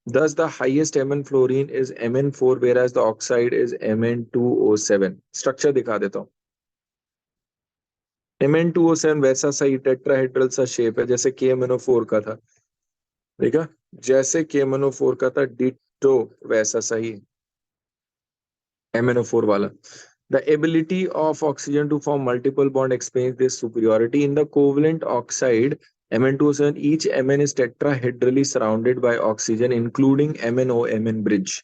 Thus, the highest Mn fluorine is Mn4, whereas the oxide is Mn2O7। Structure दिखा देता हूँ। Mn2O7 वैसा सही टेट्राहेड्रल सा शेप है जैसे KMnO4 का था, देखा, जैसे KMnO4 का था डिट्टो वैसा सही MnO4 वाला। The ability of oxygen to form multiple bond explains this superiority. In the covalent oxide Mn2O7, each Mn is tetrahedrally surrounded by oxygen, including MnO-Mn bridge.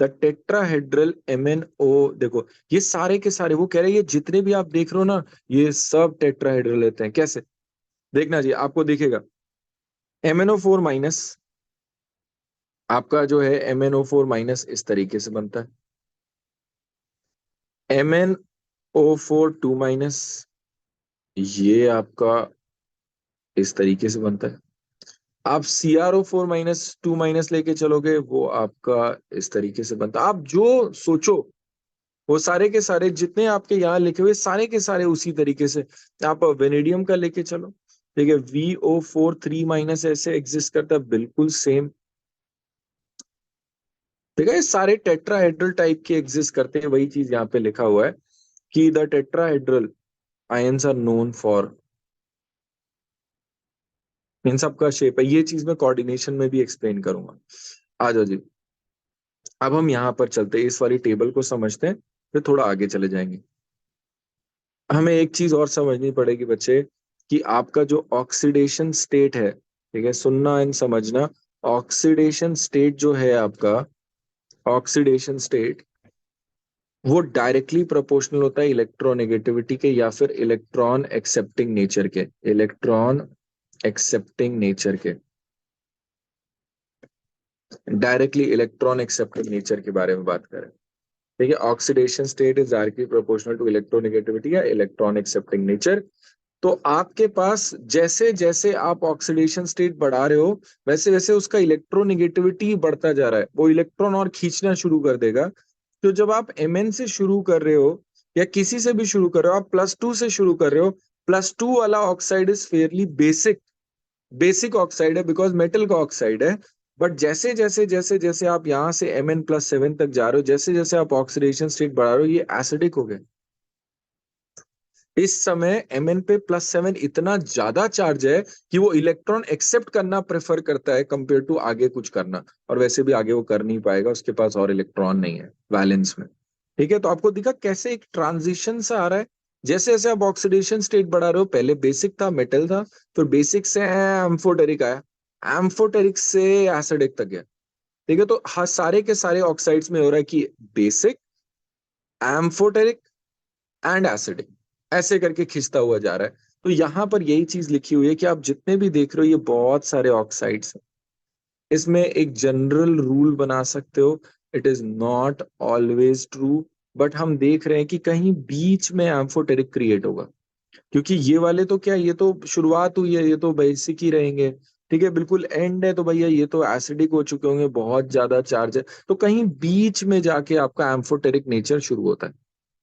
The tetrahedral MnO, देखो ये सारे के सारे, वो कह रहे हैं ये जितने भी आप देख रहे हो ना, ये सब टेट्राहेड्रल लेते हैं। कैसे देखना जी, आपको दिखेगा MnO4 माइनस, आपका जो है MnO4 माइनस इस तरीके से बनता है, MnO4 2 माइनस ये आपका इस तरीके से बनता है। आप CrO4 माइनस 2 माइनस लेके चलोगे, वो आपका इस तरीके से बनता है। आप जो सोचो वो सारे के सारे जितने आपके यहाँ लिखे हुए सारे के सारे उसी तरीके से। आप वेनेडियम का लेके चलो, ठीक है, VO4 3 माइनस ऐसे एग्जिस्ट करता है, बिल्कुल सेम। ठीक है, ये सारे टेट्राहेड्रल टाइप के एग्जिस्ट करते हैं, वही चीज यहाँ पे लिखा हुआ है कि the tetrahedral ions are known for, इन सब का शेप है। ये चीज मैं कोऑर्डिनेशन में भी एक्सप्लेन करूंगा। आ जाओ जी, अब हम यहाँ पर चलते हैं, इस वाली टेबल को समझते हैं, फिर थोड़ा आगे चले जाएंगे। हमें एक चीज और समझनी पड़ेगी बच्चे, कि आपका जो ऑक्सीडेशन स्टेट है, ठीक है, सुनना एंड समझना, ऑक्सीडेशन स्टेट जो है आपका, ऑक्सीडेशन स्टेट वो डायरेक्टली प्रोपोर्शनल होता है इलेक्ट्रोनेगेटिविटी के या फिर इलेक्ट्रॉन एक्सेप्टिंग नेचर के, इलेक्ट्रॉन एक्सेप्टिंग नेचर के, डायरेक्टली इलेक्ट्रॉन एक्सेप्टिंग नेचर के बारे में बात करें। ठीक है, oxidation state is directly proportional to electronegativity या इलेक्ट्रॉन एक्सेप्टिंग नेचर। तो आपके पास जैसे जैसे आप ऑक्सीडेशन स्टेट बढ़ा रहे हो, वैसे वैसे उसका इलेक्ट्रोनेगेटिविटी बढ़ता जा रहा है, वो इलेक्ट्रॉन और खींचना शुरू कर देगा। तो जब आप Mn से शुरू कर रहे हो या किसी से भी शुरू कर रहे हो, आप +2 से शुरू कर रहे हो, +2 वाला oxide is fairly basic, basic oxide है बिकॉज मेटल का ऑक्साइड है। बट जैसे जैसे जैसे जैसे आप यहाँ से Mn+7 तक जा रहे हो, जैसे जैसे आप ऑक्सीडेशन स्टेट बढ़ा रहे हो, ये एसिडिक हो गए। इस समय Mn पे +7 इतना ज्यादा चार्ज है कि वो इलेक्ट्रॉन एक्सेप्ट करना प्रेफर करता है कंपेयर टू आगे कुछ करना, और वैसे भी आगे वो कर नहीं पाएगा, उसके पास और इलेक्ट्रॉन नहीं है वैलेंस में। ठीक है, तो आपको दिखा कैसे एक ट्रांजिशन सा आ रहा है, जैसे जैसे आप ऑक्सीडेशन स्टेट बढ़ा रहे हो, पहले बेसिक था, मेटल था, फिर बेसिक से एम्फोटेरिक आया, एम्फोटेरिक से एसिडिक तक गया। ठीक है, तो हर सारे के सारे ऑक्साइड्स में हो रहा है कि बेसिक, एम्फोटेरिक एंड एसिडिक, ऐसे करके खिंचता हुआ जा रहा है। तो यहां पर यही चीज लिखी हुई है कि आप जितने भी देख रहे हो ये बहुत सारे ऑक्साइड्स हैं, इसमें एक जनरल रूल बना सकते हो, it is not always true, but हम देख रहे हैं कि कहीं बीच में एम्फोटेरिक क्रिएट होगा, क्योंकि ये वाले तो क्या, ये तो शुरुआत हुई है, ये तो बेसिक ही रहेंगे। ठीक है, बिल्कुल एंड है तो भैया ये तो एसिडिक हो चुके होंगे, बहुत ज्यादा चार्ज है, तो कहीं बीच में जाके आपका एम्फोटेरिक नेचर शुरू होता है।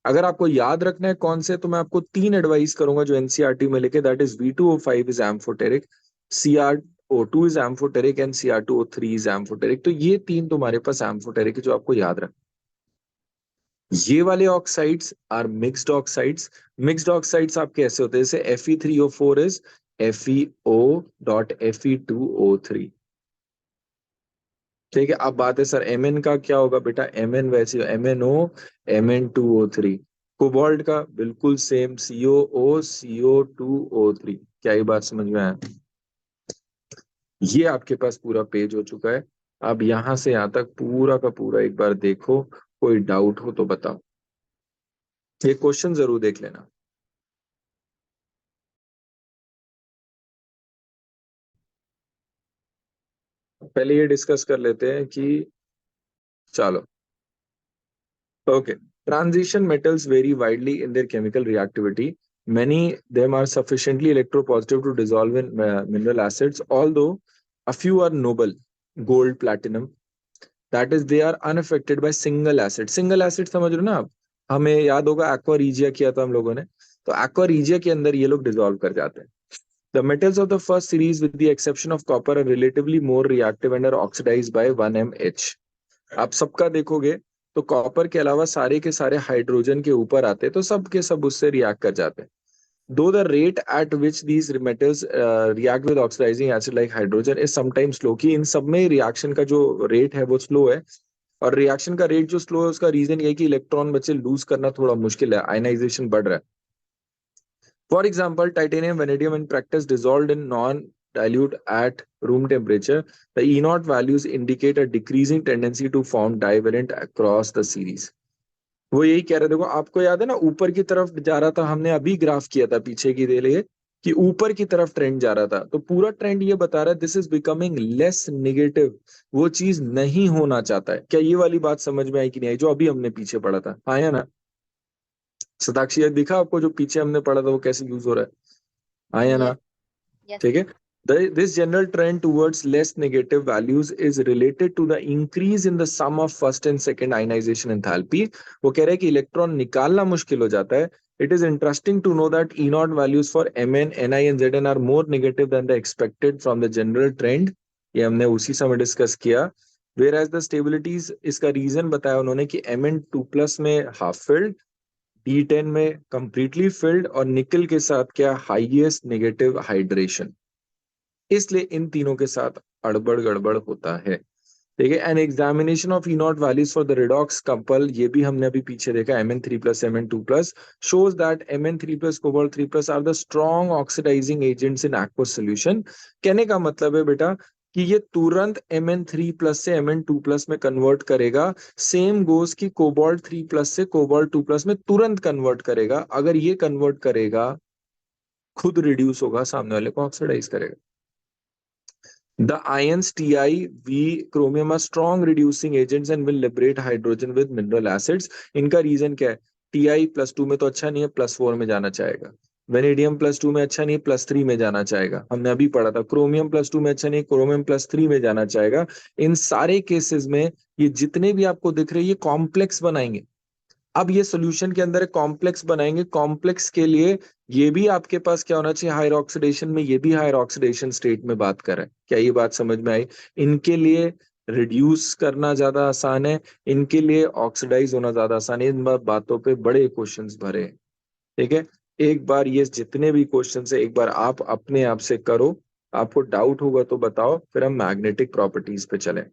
अगर आपको याद रखना है कौन से, तो मैं आपको 3 एडवाइस करूंगा जो एनसीईआरटी में लिखे, that is V2O5 is amphoteric, CrO2 is amphoteric and Cr2O3 is amphoteric. तो ये 3 तुम्हारे पास एम्फोटेरिक है जो आपको याद रखना। ये वाले oxides are mixed oxides. Mixed oxides आपके ऐसे होते हैं जैसे Fe3O4 इज FeO.Fe2O3। ठीक है, अब बात है सर Mn का क्या होगा बेटा, Mn वैसे MnO Mn2O3। कोबाल्ट का बिल्कुल सेम, COO CO2O3। क्या ये बात समझ में आया? ये आपके पास पूरा पेज हो चुका है। अब यहां से यहां तक पूरा का पूरा एक बार देखो, कोई डाउट हो तो बताओ, ये क्वेश्चन जरूर देख लेना। पहले ये डिस्कस कर लेते हैं कि, चलो, okay. Transition metals vary widely in their chemical reactivity. Many them are sufficiently electropositive to dissolve in mineral acids, although a few are noble, gold, platinum. That is, they are unaffected by single acid. Single acid समझ रहे हो ना आप? हमें याद होगा एक्वा रीजिया किया था हम लोगों ने, तो एक्वा रीजिया के अंदर ये लोग डिसॉल्व कर जाते हैं। The metals of the first series, with the exception of copper, are relatively more reactive and are oxidized by 1mH. आप सबका देखोगे तो कॉपर के अलावा सारे के सारे हाइड्रोजन के ऊपर आते हैं, तो सब के सब उससे रिएक्ट कर जाते हैं। though the rate at which these metals react with oxidizing acid like hydrogen is sometimes slow, कि इन सब में रिएक्शन का जो रेट है वो स्लो है, और रिएक्शन का रेट जो स्लो है उसका रीजन ये है कि इलेक्ट्रॉन बचे लूज करना थोड़ा मुश्किल है, आयनाइजेशन बढ़ रहा है. For example, titanium, vanadium in practice dissolved in non-dilute at room temperature. The E naught values indicate a decreasing tendency to form divalent across the series. वो यही कह रहे, देखो आपको याद है ना, ऊपर की तरफ जा रहा था, हमने अभी ग्राफ किया था पीछे की दे लिए कि ऊपर की तरफ ट्रेंड जा रहा था, तो पूरा ट्रेंड ये बता रहा है this is becoming less negative, वो चीज नहीं होना चाहता है. क्या ये वाली बात समझ में आई कि नहीं आई, जो अभी हमने पीछे पढ़ा था, आया ना सताक्षी, ये दिखा आपको जो पीछे हमने पढ़ा था वो कैसे यूज हो रहा है, आया ना? Yes. ठीक है. This general trend towards less negative values is related to the increase in the sum of first and second ionization enthalpy. वो कह रहे हैं कि इलेक्ट्रॉन निकालना मुश्किल हो जाता है. It is interesting to know that E naught values for Mn, Ni and Zn are more negative than the expected from the general trend. ये हमने उसी समय डिस्कस किया. Whereas the stabilities, इसका रीजन बताया उन्होंने कि Mn2+ में हाफ फिल्ड, D10 में कंप्लीटली फिल्ड, और निकल के साथ क्या, हाईएस्ट नेगेटिव हाइड्रेशन. इसलिए इन तीनों के साथ अड़बड़ गड़बड़ होता है. ठीक है. An examination of E not values for the redox couple, ये भी हमने अभी पीछे देखा, Mn3+, Mn2+, shows that Mn3+, cobalt 3+ are the strong oxidizing agents in aqueous solution. कहने का मतलब है बेटा कि ये तुरंत Mn3+ से Mn2+ में कन्वर्ट करेगा. सेम गोज की cobalt 3+ से cobalt 2+ में तुरंत कन्वर्ट करेगा. अगर ये कन्वर्ट करेगा, खुद रिड्यूस होगा, सामने वाले को ऑक्सीडाइज करेगा. The ions Ti, V, chromium are strong reducing agents and will liberate hydrogen with mineral acids. इनका रीजन क्या है? Ti +2 में तो अच्छा नहीं है, +4 में जाना चाहेगा. वेनेडियम +2 में अच्छा नहीं, +3 में जाना चाहेगा. हमने अभी पढ़ा था क्रोमियम +2 में अच्छा नहीं, क्रोमियम +3 में जाना चाहेगा. इन सारे केसेस में ये जितने भी आपको दिख रहे हैं ये कॉम्प्लेक्स बनाएंगे. अब ये सॉल्यूशन के अंदर एक कॉम्प्लेक्स बनाएंगे. कॉम्प्लेक्स के लिए ये भी आपके पास क्या होना चाहिए, हायर ऑक्सीडेशन में, ये भी हायर ऑक्सीडेशन स्टेट में बात कर रहा है. क्या ये बात समझ में आई? इनके लिए रिड्यूस करना ज्यादा आसान है, इनके लिए ऑक्सीडाइज होना ज्यादा आसान है. इन बातों पे बड़े क्वेश्चंस भरे हैं. ठीक है. एक बार ये जितने भी क्वेश्चन है एक बार आप अपने आप से करो, आपको डाउट होगा तो बताओ, फिर हम मैग्नेटिक प्रॉपर्टीज पे चलें.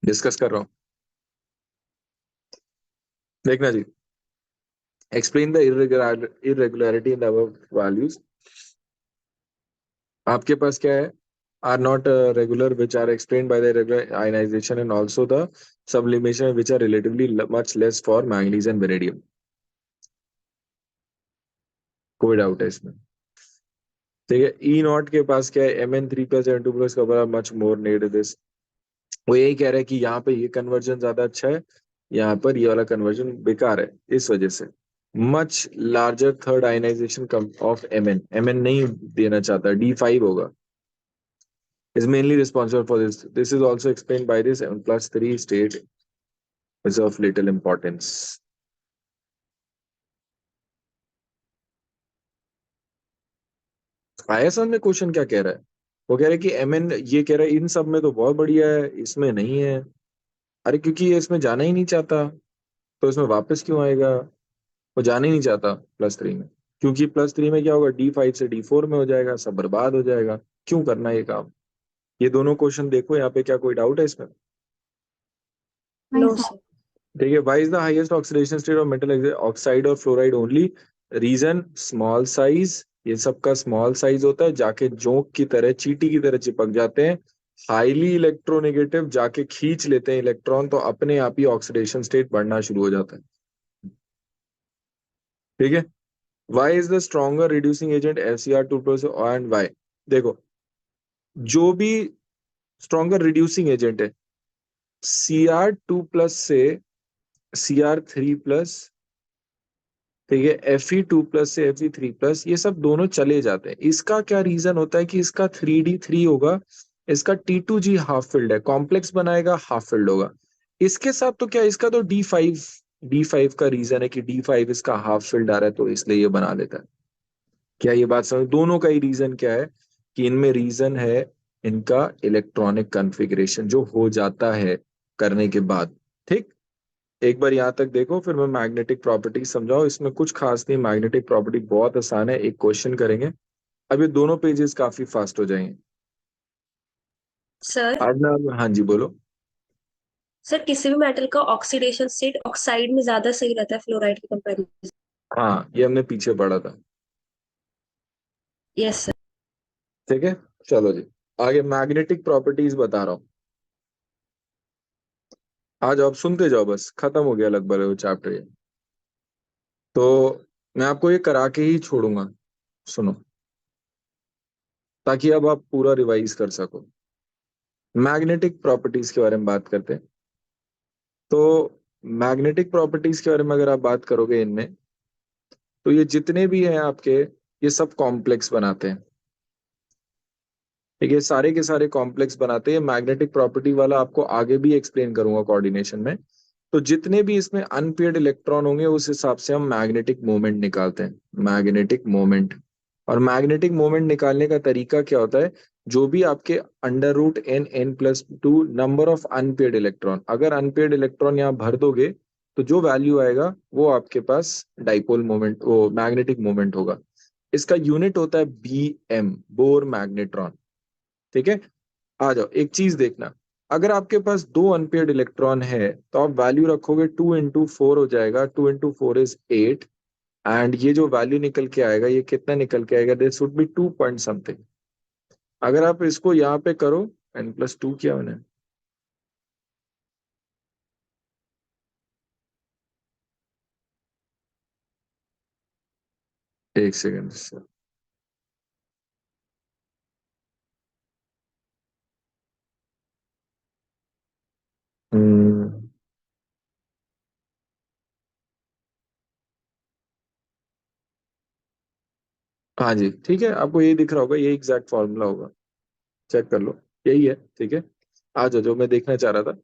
डिस्कस कर रहा हूं, देखना जी. Explain the irregularity in the above values. आपके पास क्या है? Are not regular, which are explained by the irregular ionization, and also the sublimation, which are relatively much less for manganese and vanadium. कोई डाउट है इसमें? ठीक है. ई नॉट के पास क्या है? Mn3+ Mn2+ का बड़ा मच मोर नेगेटिव दिस. वो यही कह रहा है कि यहाँ पे ये कन्वर्जन ज्यादा अच्छा है, यहाँ पर ये वाला कन्वर्जन बेकार है. इस वजह से much larger third ionization of Mn नहीं देना चाहता, D5 होगा. Is mainly responsible for this. This is also explained by this M+3 state is of little importance. आया समझ में क्वेश्चन क्या कह रहा है? वो कह रहा है कि Mn, ये कह रहा है इन सब में तो बहुत बढ़िया है, इसमें नहीं है. अरे क्योंकि ये इसमें जाना ही नहीं चाहता, तो इसमें वापस क्यों आएगा? वो जाना ही नहीं चाहता +3 में, क्योंकि +3 में क्या होगा, D5 से D4 में हो जाएगा, सब बर्बाद हो जाएगा. क्यों करना ये काम? ये दोनों क्वेश्चन देखो यहाँ पे, क्या कोई डाउट है इसमें? नहीं No, सर. sir. देखिए, why is the highest oxidation state of metal oxide और fluoride only? Reason small size, ये सबका स्मॉल साइज होता है, जाके जोंक की तरह, चींटी की तरह चिपक जाते हैं, हाईली इलेक्ट्रोनेगेटिव, जाके खींच लेते हैं इलेक्ट्रॉन, तो अपने आप ही ऑक्सीडेशन स्टेट बढ़ना शुरू हो जाता है। ठीक है। Why is the stronger reducing agent FCr2+ and why? देखो, जो भी स्ट्रॉन्गर रिड्यूसिंग एजेंट है, Cr2+ से Cr3+, ठीक है, Fe2+ से Fe3+, ये सब दोनों चले जाते हैं। इसका क्या रीजन होता है कि इसका 3D3 होगा, इसका T2G हाफ फिल्ड है, कॉम्प्लेक्स बनाएगा, हाफ फिल्ड होगा। इसके साथ तो क्या, इसका तो D5 का रीजन है कि D5 इसका हाफ फिल्ड आ रहा है, तो इसलिए ये बना लेता है। क्या ये बात समझ? दोनों का ही रीजन क्या है कि इनमें रीजन है इनका इलेक्ट्रॉनिक कॉन्फ़िगरेशन जो हो जाता है करने के बाद। ठीक। एक बार यहाँ तक देखो, फिर मैं मैग्नेटिक प्रॉपर्टी समझाऊं। इसमें कुछ खास नहीं, मैग्नेटिक प्रॉपर्टी बहुत आसान है, एक क्वेश्चन करेंगे। अब ये दोनों पेजेस काफी फास्ट हो जाएंगे सर आज ना। हाँ जी, बोलो। सर किसी भी मेटल का ऑक्सीडेशन स्टेट ऑक्साइड में ज्यादा सही रहता है फ्लोराइड के कंपैरिजन? हाँ, ये हमने पीछे पढ़ा था। Yes sir. ठीक है, चलो जी, आगे मैग्नेटिक प्रॉपर्टीज बता रहा हूँ। आज आप सुनते जाओ, बस खत्म हो गया लगभग वो चैप्टर ये। तो मैं आपको ये करा के ही छोड़ूंगा, सुनो, ताकि अब आप पूरा रिवाइज कर सको। मैग्नेटिक प्रॉपर्टीज के बारे में बात करते हैं। तो मैग्नेटिक प्रॉपर्टीज के बारे में अगर आप बात करोगे इनमें, तो ये जितने भी हैं आपके, ये सब कॉम्प्लेक्स बनाते हैं। ठीक है, सारे के सारे कॉम्प्लेक्स बनाते हैं। मैग्नेटिक प्रॉपर्टी वाला आपको आगे भी एक्सप्लेन करूंगा कोऑर्डिनेशन में। तो जितने भी इसमें अनपेयर्ड इलेक्ट्रॉन होंगे, उस हिसाब से हम मैग्नेटिक मोमेंट निकालते हैं, मैग्नेटिक मोमेंट। और मैग्नेटिक मोमेंट निकालने का तरीका क्या होता है? जो भी आपके √n n+2 number of unpaired electron, अगर अनपेयर्ड इलेक्ट्रॉन यहाँ भर दोगे, तो जो वैल्यू आएगा वो आपके पास डाइपोल मोमेंट, वो मैग्नेटिक मोमेंट होगा। इसका यूनिट होता है BM, बोर मैग्नेट्रॉन। ठीक है। आ जाओ, एक चीज देखना, अगर आपके पास दो अनपेयर्ड इलेक्ट्रॉन है, तो आप वैल्यू रखोगे 2 × 4 हो जाएगा, 2 × 4 इज 8। एंड ये जो वैल्यू निकल के आएगा, ये कितना निकल के आएगा? This would be 2 point something. अगर आप इसको यहाँ पे करो, n+2 किया मैंने, एक सेकेंड से। हम्म, हाँ जी, ठीक है, आपको यही दिख रहा होगा, यही एग्जैक्ट फॉर्मूला होगा, चेक कर लो, यही है। ठीक है, आ जाओ, जो मैं देखना चाह रहा था।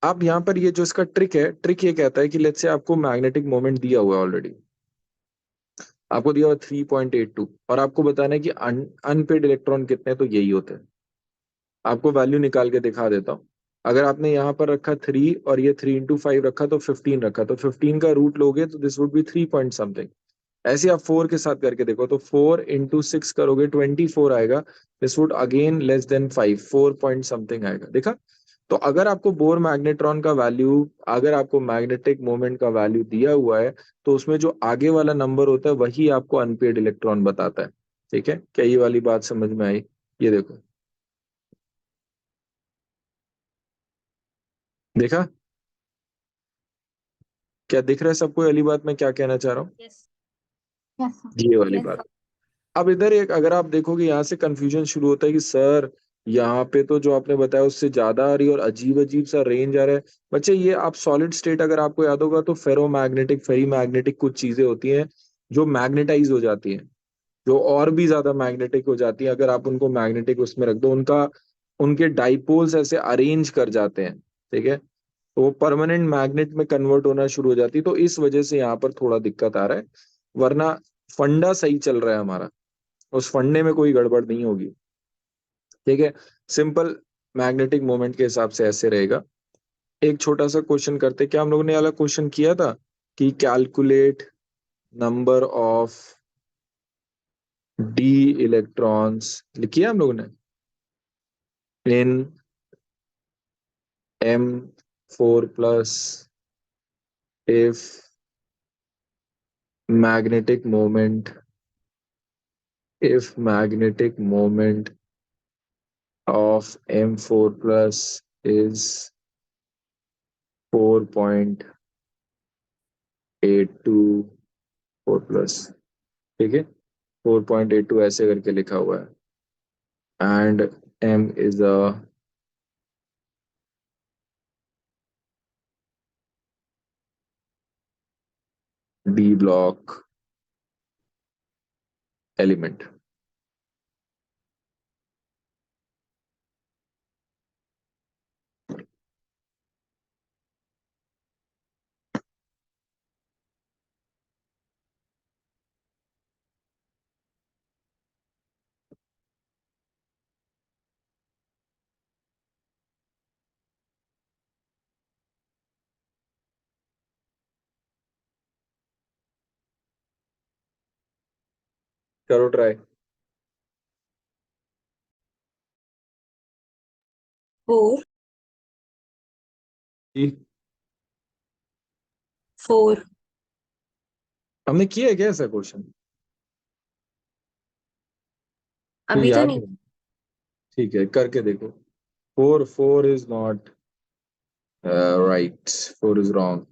आप यहाँ पर, ये जो इसका ट्रिक है, ट्रिक ये कहता है कि लेट्स से आपको मैग्नेटिक मोमेंट दिया हुआ है ऑलरेडी, आपको दिया हुआ 3.82, और आपको बताना है कि अनपेड इलेक्ट्रॉन कितने हैं, तो यही होते हैं। आपको वैल्यू निकाल के दिखा देता हूँ। अगर आपने यहाँ पर रखा 3, और ये 3 × 5 रखा, तो 15 रखा, तो 15 का रूट लोगे तो this would be 3 point something. ऐसे आप 4 के साथ करके देखो, तो 4 × 6 करोगे 24 आएगा। This would again less than 5, 4 point something आएगा, देखा? तो अगर आपको बोर मैग्नेट्रॉन का वैल्यू, अगर आपको मैग्नेटिक मोमेंट का वैल्यू दिया हुआ है, तो उसमें जो आगे वाला नंबर होता है वही आपको अनपेड इलेक्ट्रॉन बताता है। ठीक है, क्या ये वाली बात समझ में आई? ये देखो, देखा? क्या दिख रहा है सबको? ये वाली बात मैं क्या कहना चाह रहा हूँ, यस। Yes sir. ये वाली यस बात। अब इधर एक, अगर आप देखोगे, यहाँ से कंफ्यूजन शुरू होता है कि सर, यहाँ पे तो जो आपने बताया उससे ज्यादा आ रही है, और अजीब अजीब सा रेंज आ रहा है। बच्चे, ये आप सॉलिड स्टेट, अगर आपको याद होगा, तो फेरो मैग्नेटिक, फेरी मैग्नेटिक कुछ चीजें होती हैं जो मैग्नेटाइज हो जाती हैं, जो और भी ज्यादा मैग्नेटिक हो जाती है। अगर आप उनको मैग्नेटिक उसमें रख दो, उनका, उनके डाइपोल्स ऐसे अरेंज कर जाते हैं, ठीक है, तो वो परमानेंट मैग्नेट में कन्वर्ट होना शुरू हो जाती है। तो इस वजह से यहाँ पर थोड़ा दिक्कत आ रहा है, वरना फंडा सही चल रहा है हमारा, उस फंडे में कोई गड़बड़ नहीं होगी। ठीक है, सिंपल मैग्नेटिक मोमेंट के हिसाब से ऐसे रहेगा। एक छोटा सा क्वेश्चन करते, क्या हम लोगों ने वाला क्वेश्चन किया था कि calculate number of D electrons, किया हम लोगों ने, इन M4+ if magnetic moment if magnetic moment of M4 plus is 4.82 4 plus, ठीक है, 4.82 ऐसे करके लिखा हुआ है, and M is a D block element. करो ट्राई। 4 4 हमने किया है क्या ऐसा क्वेश्चन? तो अभी तो याद नहीं। नहीं। ठीक है, करके देखो। 4 is not right, 4 is wrong.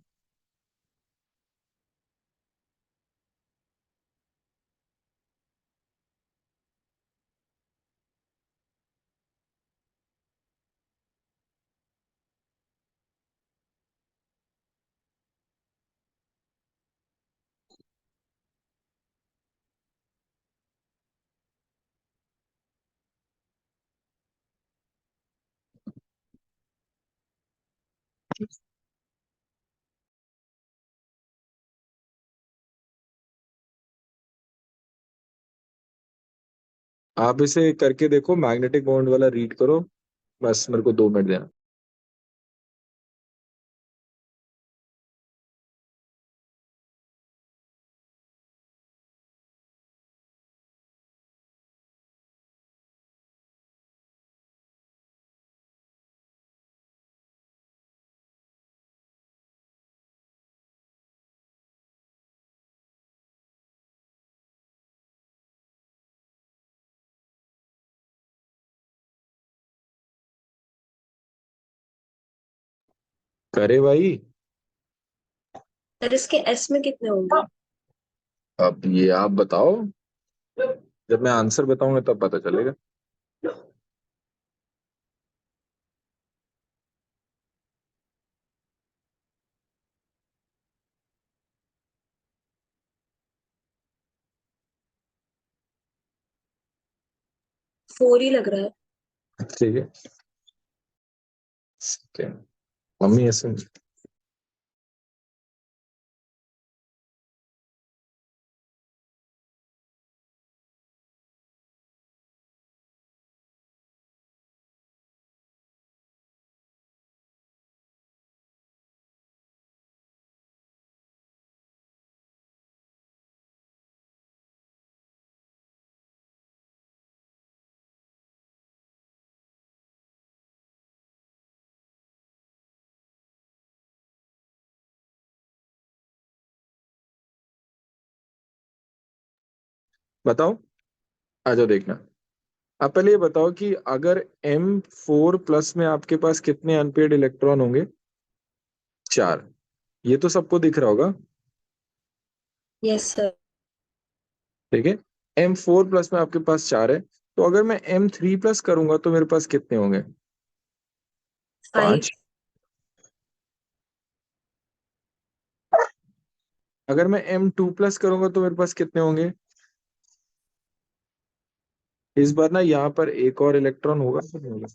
आप इसे करके देखो, मैग्नेटिक मोमेंट वाला रीड करो, बस मेरे को 2 मिनट देना। करे भाई। सर इसके एस में कितने होंगे? अब ये आप बताओ, जब मैं आंसर बताऊंगा तब पता चलेगा। 4 ही लग रहा है। ठीक है, ठीक है। मम्मी ऐसे बताओ, आ जाओ देखना। आप पहले ये बताओ कि अगर M4 प्लस में आपके पास कितने अनपेड इलेक्ट्रॉन होंगे? 4। ये तो सबको दिख रहा होगा, यस सर। ठीक है। M4 प्लस में आपके पास 4 है, तो अगर मैं M3 प्लस करूंगा तो मेरे पास कितने होंगे? 5। 5। अगर मैं M2 प्लस करूंगा तो मेरे पास कितने होंगे? इस बार ना यहाँ पर एक और इलेक्ट्रॉन होगा कि नहीं होगा?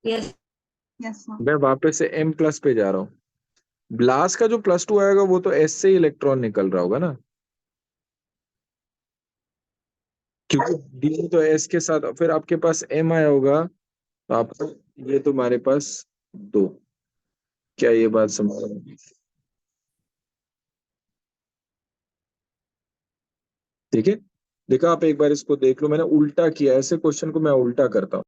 यस। Yes sir. मैं वापस से M प्लस पे जा रहा हूँ। ब्लास्ट का जो +2 आएगा वो तो S से ही इलेक्ट्रॉन निकल रहा होगा ना, क्योंकि D तो S के साथ, फिर आपके पास M आया होगा, तो आप, ये तो हमारे पास 2। क्या ये बात समझ रहे हैं? ठीक है, देखो आप एक बार इसको देख लो, मैंने उल्टा किया, ऐसे क्वेश्चन को मैं उल्टा करता हूँ।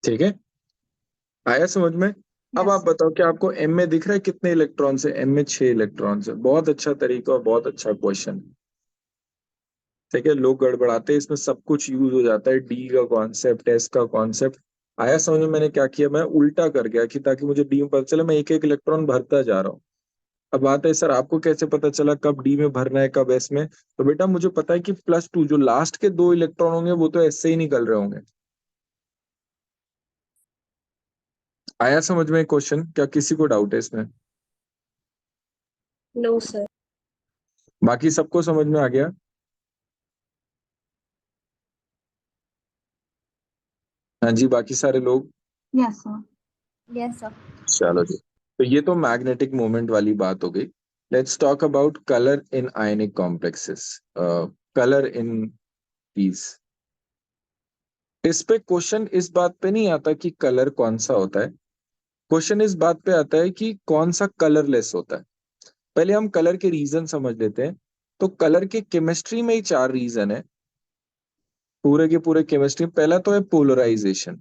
ठीक है, आया समझ में? अब आप यस। बताओ कि आपको एम में दिख रहा है कितने इलेक्ट्रॉन्स है? एम में 6 इलेक्ट्रॉन्स है। बहुत अच्छा तरीका और बहुत अच्छा क्वेश्चन। ठीक है, लोग गड़बड़ाते हैं इसमें, सब कुछ यूज हो जाता है, डी का कॉन्सेप्ट, एस का कॉन्सेप्ट। आया समझ में? मैंने क्या किया, मैं उल्टा कर गया कि ताकि मुझे डी में पता चले, मैं एक एक इलेक्ट्रॉन भरता जा रहा हूँ। अब बात है सर आपको कैसे पता चला कब डी में भरना है कब एस में? तो बेटा मुझे पता है कि +2 जो लास्ट के 2 इलेक्ट्रॉन होंगे वो तो एस से ही निकल रहे होंगे। आया समझ में क्वेश्चन? क्या किसी को डाउट है इसमें? No sir. बाकी सबको समझ में आ गया? हाँ जी, बाकी सारे लोग? Yes sir. Yes sir. चलो जी, तो ये तो मैग्नेटिक मोमेंट वाली बात हो गई। Let's talk about colour in ionic complexes, colour in peace. इस पे क्वेश्चन इस बात पे नहीं आता कि कलर कौन सा होता है, क्वेश्चन इस बात पे आता है कि कौन सा कलरलेस होता है। पहले हम कलर के रीजन समझ लेते हैं। तो कलर के केमिस्ट्री में ही 4 रीजन है, पूरे के पूरे केमिस्ट्री। पहला तो है पोलराइजेशन।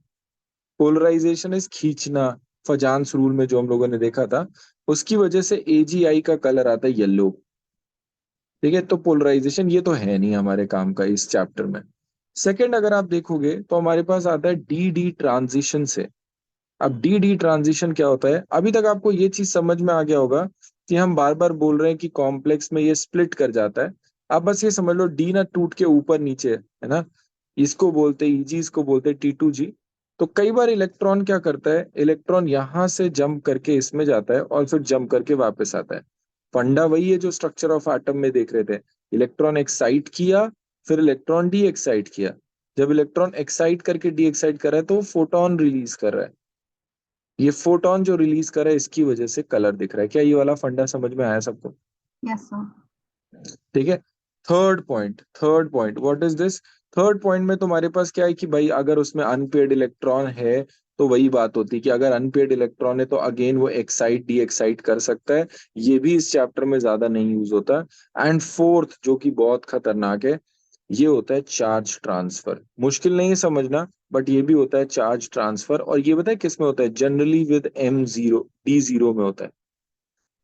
पोलराइजेशन इज खींचना। फजांस रूल में जो हम लोगों ने देखा था, उसकी वजह से AgI का कलर आता है येलो। ठीक है, तो पोलराइजेशन ये तो है नहीं हमारे काम का इस चैप्टर में। सेकंड अगर आप देखोगे तो हमारे पास आता है डी डी ट्रांजिशन से। अब डी डी ट्रांजिशन क्या होता है? अभी तक आपको ये चीज समझ में आ गया होगा कि हम बार बार बोल रहे हैं कि कॉम्प्लेक्स में ये स्प्लिट कर जाता है। आप बस ये समझ लो, डी ना टूट के ऊपर नीचे है ना, इसको बोलते हैं EG, इसको बोलते हैं T2G। तो कई बार इलेक्ट्रॉन क्या करता है, इलेक्ट्रॉन यहां से जंप करके इसमें जाता है और फिर जंप करके वापस आता है। फंडा वही है जो स्ट्रक्चर ऑफ एटम में देख रहे थे। इलेक्ट्रॉन एक्साइट किया, फिर इलेक्ट्रॉन डी एक्साइट किया। जब इलेक्ट्रॉन एक्साइट करके डी एक्साइट कर रहा है तो वो फोटोन रिलीज कर रहा है। ये फोटोन जो रिलीज कर रहा है इसकी वजह से कलर दिख रहा है। क्या ये वाला फंडा समझ में आया सबको? Yes sir. ठीक है। Third point what is this? Third point में तुम्हारे पास क्या है कि भाई अगर उसमें अनपेयर्ड इलेक्ट्रॉन है तो वही बात होती है कि अगर अनपेयर्ड इलेक्ट्रॉन है तो अगेन वो एक्साइट डी एक्साइट कर सकता है। ये भी इस चैप्टर में ज्यादा नहीं यूज होता। एंड फोर्थ जो कि बहुत खतरनाक है, ये होता है चार्ज ट्रांसफर। मुश्किल नहीं है समझना, बट ये भी होता है चार्ज ट्रांसफर। और ये पता है किस में होता है? जनरली विद M0 D0 में होता है।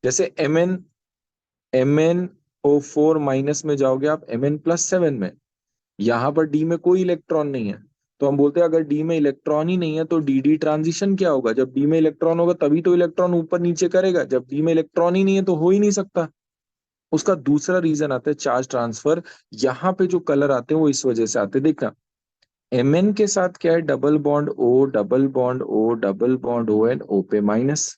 जैसे MnO4- में जाओगे आप Mn+7 में, यहाँ पर डी में कोई इलेक्ट्रॉन नहीं है। तो हम बोलते हैं अगर डी में इलेक्ट्रॉन ही नहीं है तो डी डी ट्रांजिशन क्या होगा? जब डी में इलेक्ट्रॉन होगा तभी तो इलेक्ट्रॉन ऊपर नीचे करेगा, जब डी में इलेक्ट्रॉन ही नहीं है तो हो ही नहीं सकता। उसका दूसरा रीजन आता है चार्ज ट्रांसफर। यहाँ पे जो कलर आते हैं वो इस वजह से आते हैं, देखना। Mn के साथ क्या है? Double bond O, double bond O, double bond O and O पे माइनस।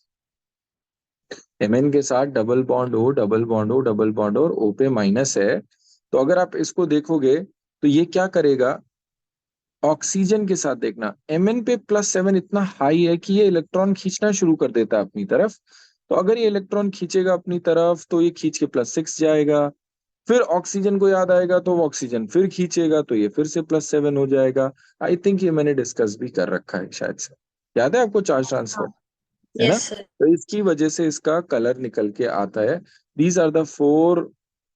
Mn के साथ double bond O, double bond O, double bond और O पे माइनस है। तो अगर आप इसको देखोगे तो ये क्या करेगा? ऑक्सीजन के साथ देखना, Mn पे +7 इतना हाई है कि ये इलेक्ट्रॉन खींचना शुरू कर देता है अपनी तरफ। तो अगर ये इलेक्ट्रॉन खींचेगा अपनी तरफ तो ये खींच के +6 जाएगा। फिर ऑक्सीजन को याद आएगा तो वो ऑक्सीजन फिर खींचेगा तो ये फिर से +7 हो जाएगा। आई थिंक ये मैंने डिस्कस भी कर रखा है शायद से। याद है आपको चार्ज ट्रांसफर? है ना? Yes sir. तो इसकी वजह से इसका कलर निकल के आता है। These are the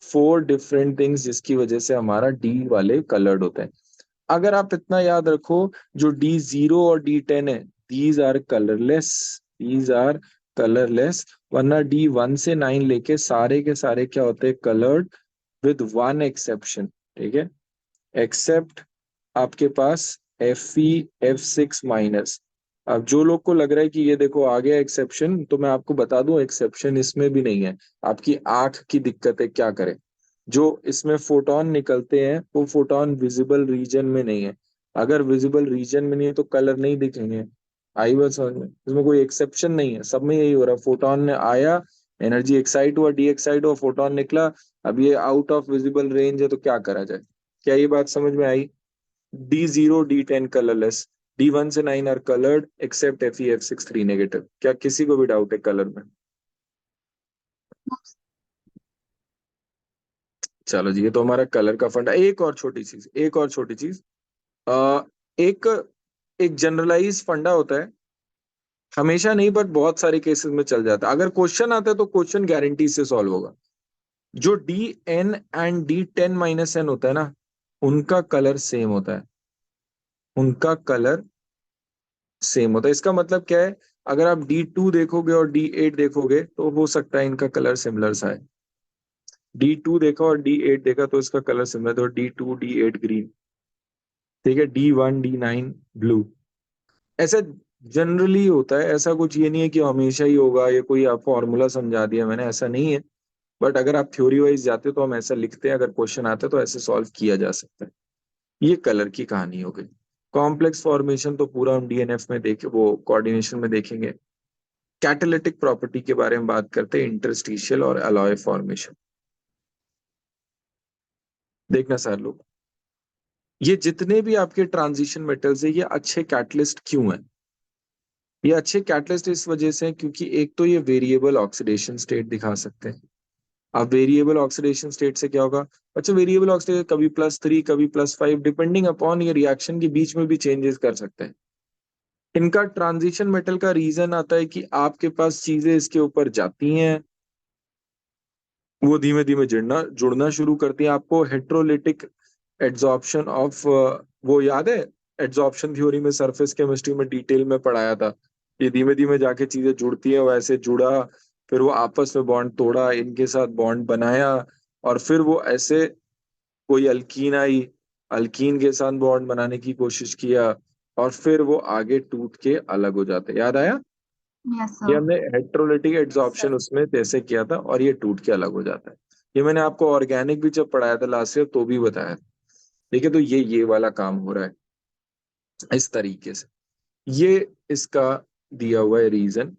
four different things जिसकी वजह से हमारा डी वाले कलर्ड होते हैं। अगर आप इतना याद रखो, जो D0 और D10 है, these are colourless. These are colourless. वरना D1 से 9 लेके सारे के सारे क्या होते हैं? Coloured, with one exception. ठीक है, एक्सेप्ट आपके पास Fe F6-। अब जो लोग को लग रहा है कि ये देखो आ गया एक्सेप्शन, तो मैं आपको बता दूं एक्सेप्शन इसमें भी नहीं है। आपकी आंख की दिक्कत है, क्या करे? जो इसमें फोटोन निकलते हैं वो फोटोन विजिबल रीजन में नहीं है। अगर विजिबल रीजन में नहीं है तो कलर नहीं दिखेंगे। आई बात समझ में? इसमें कोई एक्सेप्शन नहीं है, सब में यही हो रहा है। फोटोन ने आया, एनर्जी एक्साइट हुआ, डी एक्साइट हुआ, फोटोन निकला। अब ये आउट ऑफ विजिबल रेंज है तो क्या करा जाए? क्या ये बात समझ में आई? D0 D10 कलरलेस, D1 से 9 are coloured except Fe F6 3 negative. क्या किसी को भी डाउट है कलर में? चलो जी, ये तो हमारा कलर का फंडा। एक और छोटी चीज, आ, एक एक जनरलाइज फंडा होता है, हमेशा नहीं बट बहुत सारे केसेस में चल जाता है। अगर क्वेश्चन आता है तो क्वेश्चन गारंटी से सॉल्व होगा। जो D10 and D10-N होता है ना, उनका कलर सेम होता है। उनका कलर सेम होता है। इसका मतलब क्या है, अगर आप D2 देखोगे और D8 देखोगे तो हो सकता है इनका कलर सिमिलर सा है। D2 देखा और D8 देखा तो इसका कलर सिमिलर, तो D2 D8 ग्रीन, ठीक है, D1 D9 ब्लू। ऐसा जनरली होता है, ऐसा कुछ ये नहीं है कि हमेशा ही होगा, ये कोई आप फॉर्मूला समझा दिया मैंने, ऐसा नहीं है। बट अगर आप थ्योरी वाइज जाते हो तो हम ऐसा लिखते हैं, अगर क्वेश्चन आता है तो ऐसे सॉल्व किया जा सकता है। ये कलर की कहानी हो गई। कॉम्प्लेक्स फॉर्मेशन तो पूरा हम DNF में देखे, वो कोऑर्डिनेशन में देखेंगे। कैटालिटिक प्रॉपर्टी के बारे में बात करते हैं, इंटरस्टिशियल और अलॉय फॉर्मेशन। देखना सर लोग, ये जितने भी आपके ट्रांजिशन मेटल्स है, ये अच्छे कैटलिस्ट क्यों हैं? ये अच्छे कैटलिस्ट इस वजह से हैं क्योंकि एक तो ये वेरिएबल ऑक्सीडेशन स्टेट दिखा सकते हैं। अब वेरिएबल ऑक्सीडेशन स्टेट से क्या होगा? अच्छा, वेरिएबल ऑक्सीडेशन कभी +3 कभी +5, डिपेंडिंग अपॉन ये रिएक्शन के बीच में भी चेंजेस कर सकते हैं। इनका ट्रांजिशन मेटल का रीजन आता है कि आपके पास चीजें इसके ऊपर जाती हैं, वो धीमे धीमे जुड़ना जुड़ना शुरू करती हैं। आपको हेट्रोलिटिक एड्सॉर्प्शन ऑफ, वो याद है एड्सॉर्प्शन थ्योरी में, सरफेस केमिस्ट्री में डिटेल में पढ़ाया था। ये धीमे धीमे जाके चीजें जुड़ती हैं, वैसे जुड़ा, फिर वो आपस में बॉन्ड तोड़ा, इनके साथ बॉन्ड बनाया, और फिर वो ऐसे कोई अल्कीन आई, अल्कीन के साथ बॉन्ड बनाने की कोशिश किया, और फिर वो आगे टूट के अलग हो जाते। याद आया? यस ये सर। हमने हेट्रोलिटिक यस एड्सॉर्प्शन सर। उसमें जैसे किया था, और ये टूट के अलग हो जाता है। ये मैंने आपको ऑर्गेनिक भी जब पढ़ाया था लास्ट ईयर तो भी बताया था। ठीक है, तो ये वाला काम हो रहा है इस तरीके से। ये इसका दिया हुआ है रीजन।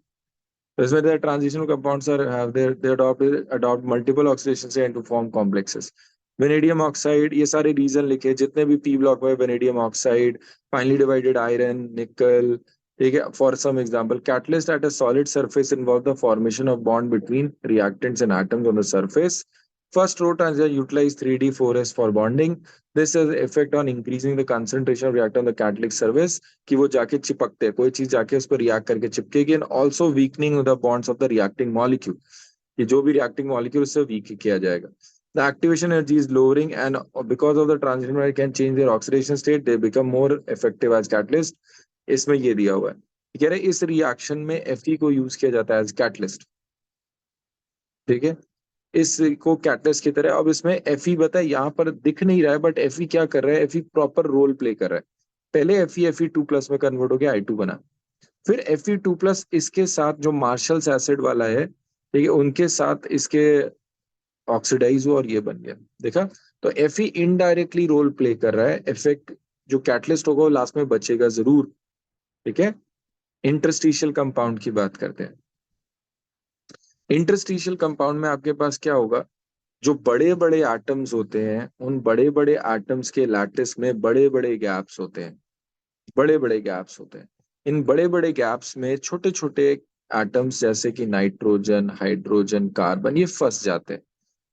तो इसमें the transitional compounds are have their they adopt multiple oxidation state to form complexes. Vanadium oxide, ये सारे रीजन लिखे जितने भी P ब्लॉक में, vanadium oxide, finely divided iron, nickel. ठीक है, for some example, catalyst at a solid surface involve the formation of bond between reactants and atoms on the surface. First row transition utilize 3D4S for bonding. This has effect on increasing the concentration of reactant on the catalytic surface, कि वो जाके चिपकते हैं, कोई चीज जाके उस पर रिएक्ट करके चिपकेगी, and also weakening the bonds of the reacting molecule, कि जो भी रिएक्टिंग मॉलिक्यूल उससे वीक किया जाएगा. The activation energy is lowering, and because of the transition where it can change their oxidation state, they become more effective as catalyst. इसमें ये दिया हुआ है, कह रहे इस रिएक्शन में Fe को यूज किया जाता है एज कैटलिस्ट। ठीक है, इसको कैटलिस्ट की तरह। अब इसमें Fe बताए यहाँ पर दिख नहीं रहा है, बट Fe क्या कर रहा है, Fe प्रॉपर रोल प्ले कर रहा है। पहले Fe2+ में कन्वर्ट हो गया, I2 बना। फिर Fe2+ इसके साथ जो मार्शल्स एसिड वाला है, ठीक है, उनके साथ इसके ऑक्सीडाइज हुआ और ये बन गया। देखा? तो Fe इनडायरेक्टली रोल प्ले कर रहा है, इफेक्ट जो कैटलिस्ट होगा वो लास्ट में बचेगा जरूर। ठीक है, इंटरस्टिशियल कंपाउंड की बात करते हैं। इंटरस्टिशियल कंपाउंड में आपके पास क्या होगा, जो बड़े बड़े एटम्स होते हैं, उन बड़े बड़े एटम्स के लैटिस में बड़े बड़े गैप्स होते हैं, बड़े बड़े गैप्स होते हैं। इन बड़े बड़े गैप्स में छोटे छोटे एटम्स जैसे कि नाइट्रोजन, हाइड्रोजन, कार्बन, ये फंस जाते हैं।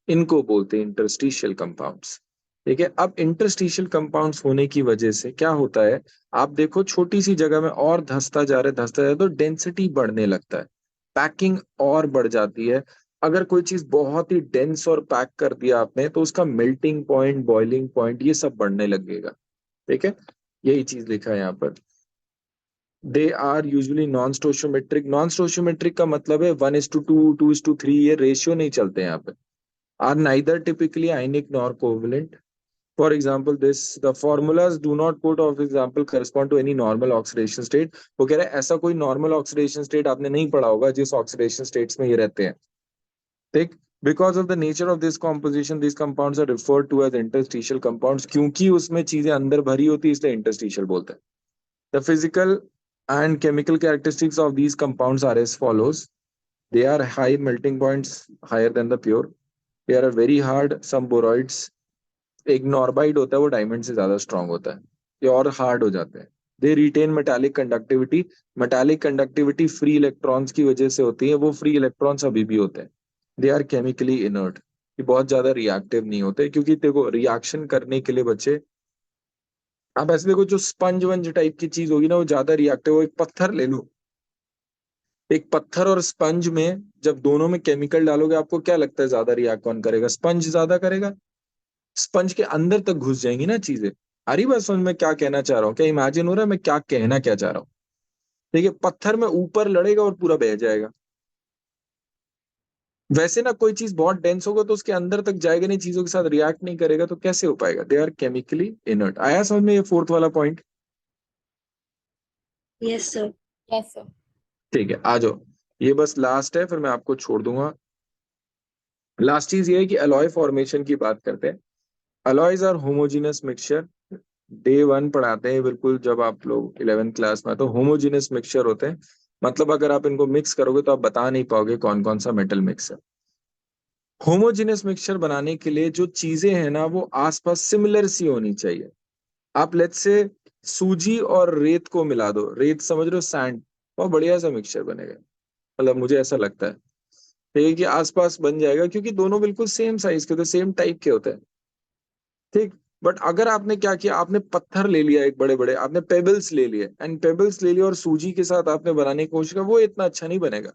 इनको बोलते हैं इंटरस्टिशियल कंपाउंड्स। ठीक है, अब इंटरस्टिशियल कंपाउंड्स होने की वजह से क्या होता है, आप देखो छोटी सी जगह में और धंसता जा रहा है तो डेंसिटी बढ़ने लगता है, पैकिंग और बढ़ जाती है। अगर कोई चीज बहुत ही डेंस और पैक कर दिया आपने तो उसका मेल्टिंग पॉइंट, बॉइलिंग पॉइंट, ये सब बढ़ने लगेगा। ठीक है, यही चीज लिखा है यहाँ पर। They are usually non stoichiometric. Non stoichiometric का मतलब है 1:2, 2:3, ये रेशियो नहीं चलते यहाँ पे। Are neither typically ionic nor covalent. For example, the formulas do not quote of example correspond to any normal oxidation state. वो कह रहा है ऐसा कोई normal oxidation state आपने नहीं पढ़ा होगा जिस oxidation states में ये रहते हैं। ठीक, because of the nature of this composition, these compounds are referred to as interstitial compounds, क्योंकि उसमें चीजें अंदर भरी होती है इसलिए interstitial बोलते हैं। The physical and chemical characteristics of these compounds are as follows. They are high melting points, higher than the pure. They are very hard. Some boroids, एक नॉर्बाइड होता है वो डायमंड से ज्यादा स्ट्रांग होता है, ये और हार्ड हो जाते हैं। They retain metallic conductivity. Metallic conductivity free electrons की वजह से होती है, वो फ्री इलेक्ट्रॉन्स अभी भी होते हैं। दे आर केमिकली इनर्ट, ये बहुत ज्यादा रिएक्टिव नहीं होते, क्योंकि देखो रिएक्शन करने के लिए बच्चे, आप ऐसे देखो जो स्पंज वंज टाइप की चीज होगी ना वो ज्यादा रिएक्टिव हो। एक पत्थर ले लो, एक पत्थर और स्पंज में जब दोनों में केमिकल डालोगे आपको क्या लगता है ज्यादा रिएक्ट कौन करेगा? स्पंज ज्यादा करेगा। स्पंज के अंदर तक घुस जाएंगी ना चीजें। आ रही बात समझ में क्या कहना चाह रहा हूँ? क्या इमेजिन हो रहा है मैं क्या कहना क्या चाह रहा हूँ? देखिए पत्थर में ऊपर लड़ेगा और पूरा बह जाएगा। वैसे ना कोई चीज बहुत डेंस होगा तो उसके अंदर तक जाएगा नहीं, चीजों के साथ रिएक्ट नहीं करेगा, तो कैसे हो पाएगा? They are chemically inert. आया समझ में ये फोर्थ वाला point? Yes sir. Yes sir. ठीक है, आ जाओ। ये बस लास्ट है, फिर मैं आपको छोड़ दूंगा। लास्ट चीज ये है कि अलॉय फॉर्मेशन की बात करते हैं। Alloys are homogeneous mixture. Day one पढ़ाते हैं बिल्कुल, जब आप लोग 11th क्लास में, तो होमोजीनस मिक्सचर होते हैं। मतलब अगर आप इनको मिक्स करोगे तो आप बता नहीं पाओगे कौन कौन सा मेटल मिक्स है। होमोजीनस मिक्सचर बनाने के लिए जो चीजें हैं ना, वो आसपास सिमिलर सी होनी चाहिए। आप लेट्स से सूजी और रेत को मिला दो, रेत समझ रहे हो, सैंड, बहुत बढ़िया सा मिक्सचर बनेगा। मतलब मुझे ऐसा लगता है। ठीक है कि आसपास बन जाएगा, क्योंकि दोनों बिल्कुल सेम साइज के होते हैं, सेम टाइप के होते हैं। ठीक। बट अगर आपने क्या किया, आपने पत्थर ले लिया, एक बड़े बड़े आपने पेबल्स ले लिए, एंड पेबल्स ले लिया और सूजी के साथ आपने बनाने की कोशिश की, वो इतना अच्छा नहीं बनेगा।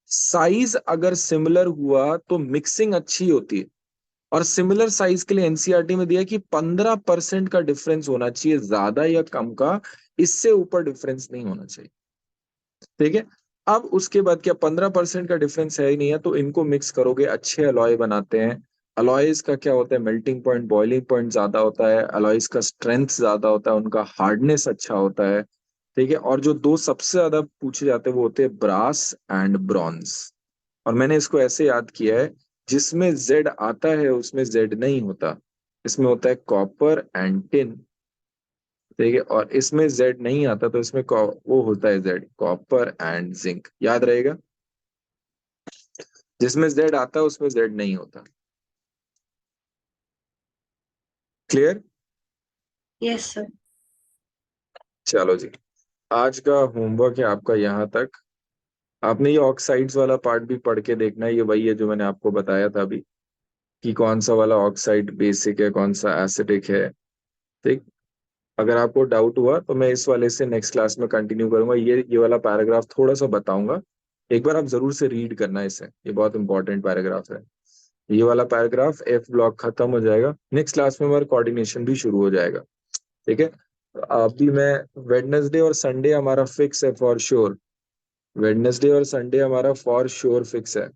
साइज अगर सिमिलर हुआ तो मिक्सिंग अच्छी होती है। और सिमिलर साइज के लिए एनसीईआरटी में दिया कि 15% का डिफरेंस होना चाहिए, ज्यादा या कम का, इससे ऊपर डिफरेंस नहीं होना चाहिए। ठीक है। अब उसके बाद क्या, 15% का डिफरेंस है ही नहीं है, तो इनको मिक्स करोगे, अच्छे अलॉय बनाते हैं। अलॉयज का क्या होता है, मेल्टिंग पॉइंट, बॉइलिंग पॉइंट ज्यादा होता है, अलॉयज का स्ट्रेंथ ज्यादा होता है, उनका हार्डनेस अच्छा होता है। ठीक है। और जो दो सबसे ज्यादा पूछे जाते हैं वो होते हैं ब्रास एंड ब्रॉन्ज। और मैंने इसको ऐसे याद किया है, जिसमें जेड आता है उसमें जेड नहीं होता, इसमें होता है कॉपर एंड टिन। ठीक है। और इसमें जेड नहीं आता तो इसमें वो होता है जेड, कॉपर एंड जिंक। याद रहेगा, जिसमें जेड आता है उसमें जेड नहीं होता। क्लियर? Yes sir. चलो जी, आज का होमवर्क है आपका यहाँ तक। आपने ये ऑक्साइड्स वाला पार्ट भी पढ़ के देखना है, ये वही है जो मैंने आपको बताया था अभी, कि कौन सा वाला ऑक्साइड बेसिक है, कौन सा एसिडिक है। ठीक। अगर आपको डाउट हुआ तो मैं इस वाले से नेक्स्ट क्लास में कंटिन्यू करूंगा, ये वाला पैराग्राफ थोड़ा सा बताऊंगा। एक बार आप जरूर से रीड करना इसे, ये बहुत इंपॉर्टेंट पैराग्राफ है। ये वाला पैराग्राफ, एफ ब्लॉक खत्म हो जाएगा, नेक्स्ट क्लास में हमारा कोऑर्डिनेशन भी शुरू हो जाएगा। ठीक है। तो अभी मैं, वेडनेसडे और संडे हमारा फिक्स है फॉर श्योर। वेडनेसडे और संडे हमारा फॉर श्योर फिक्स है।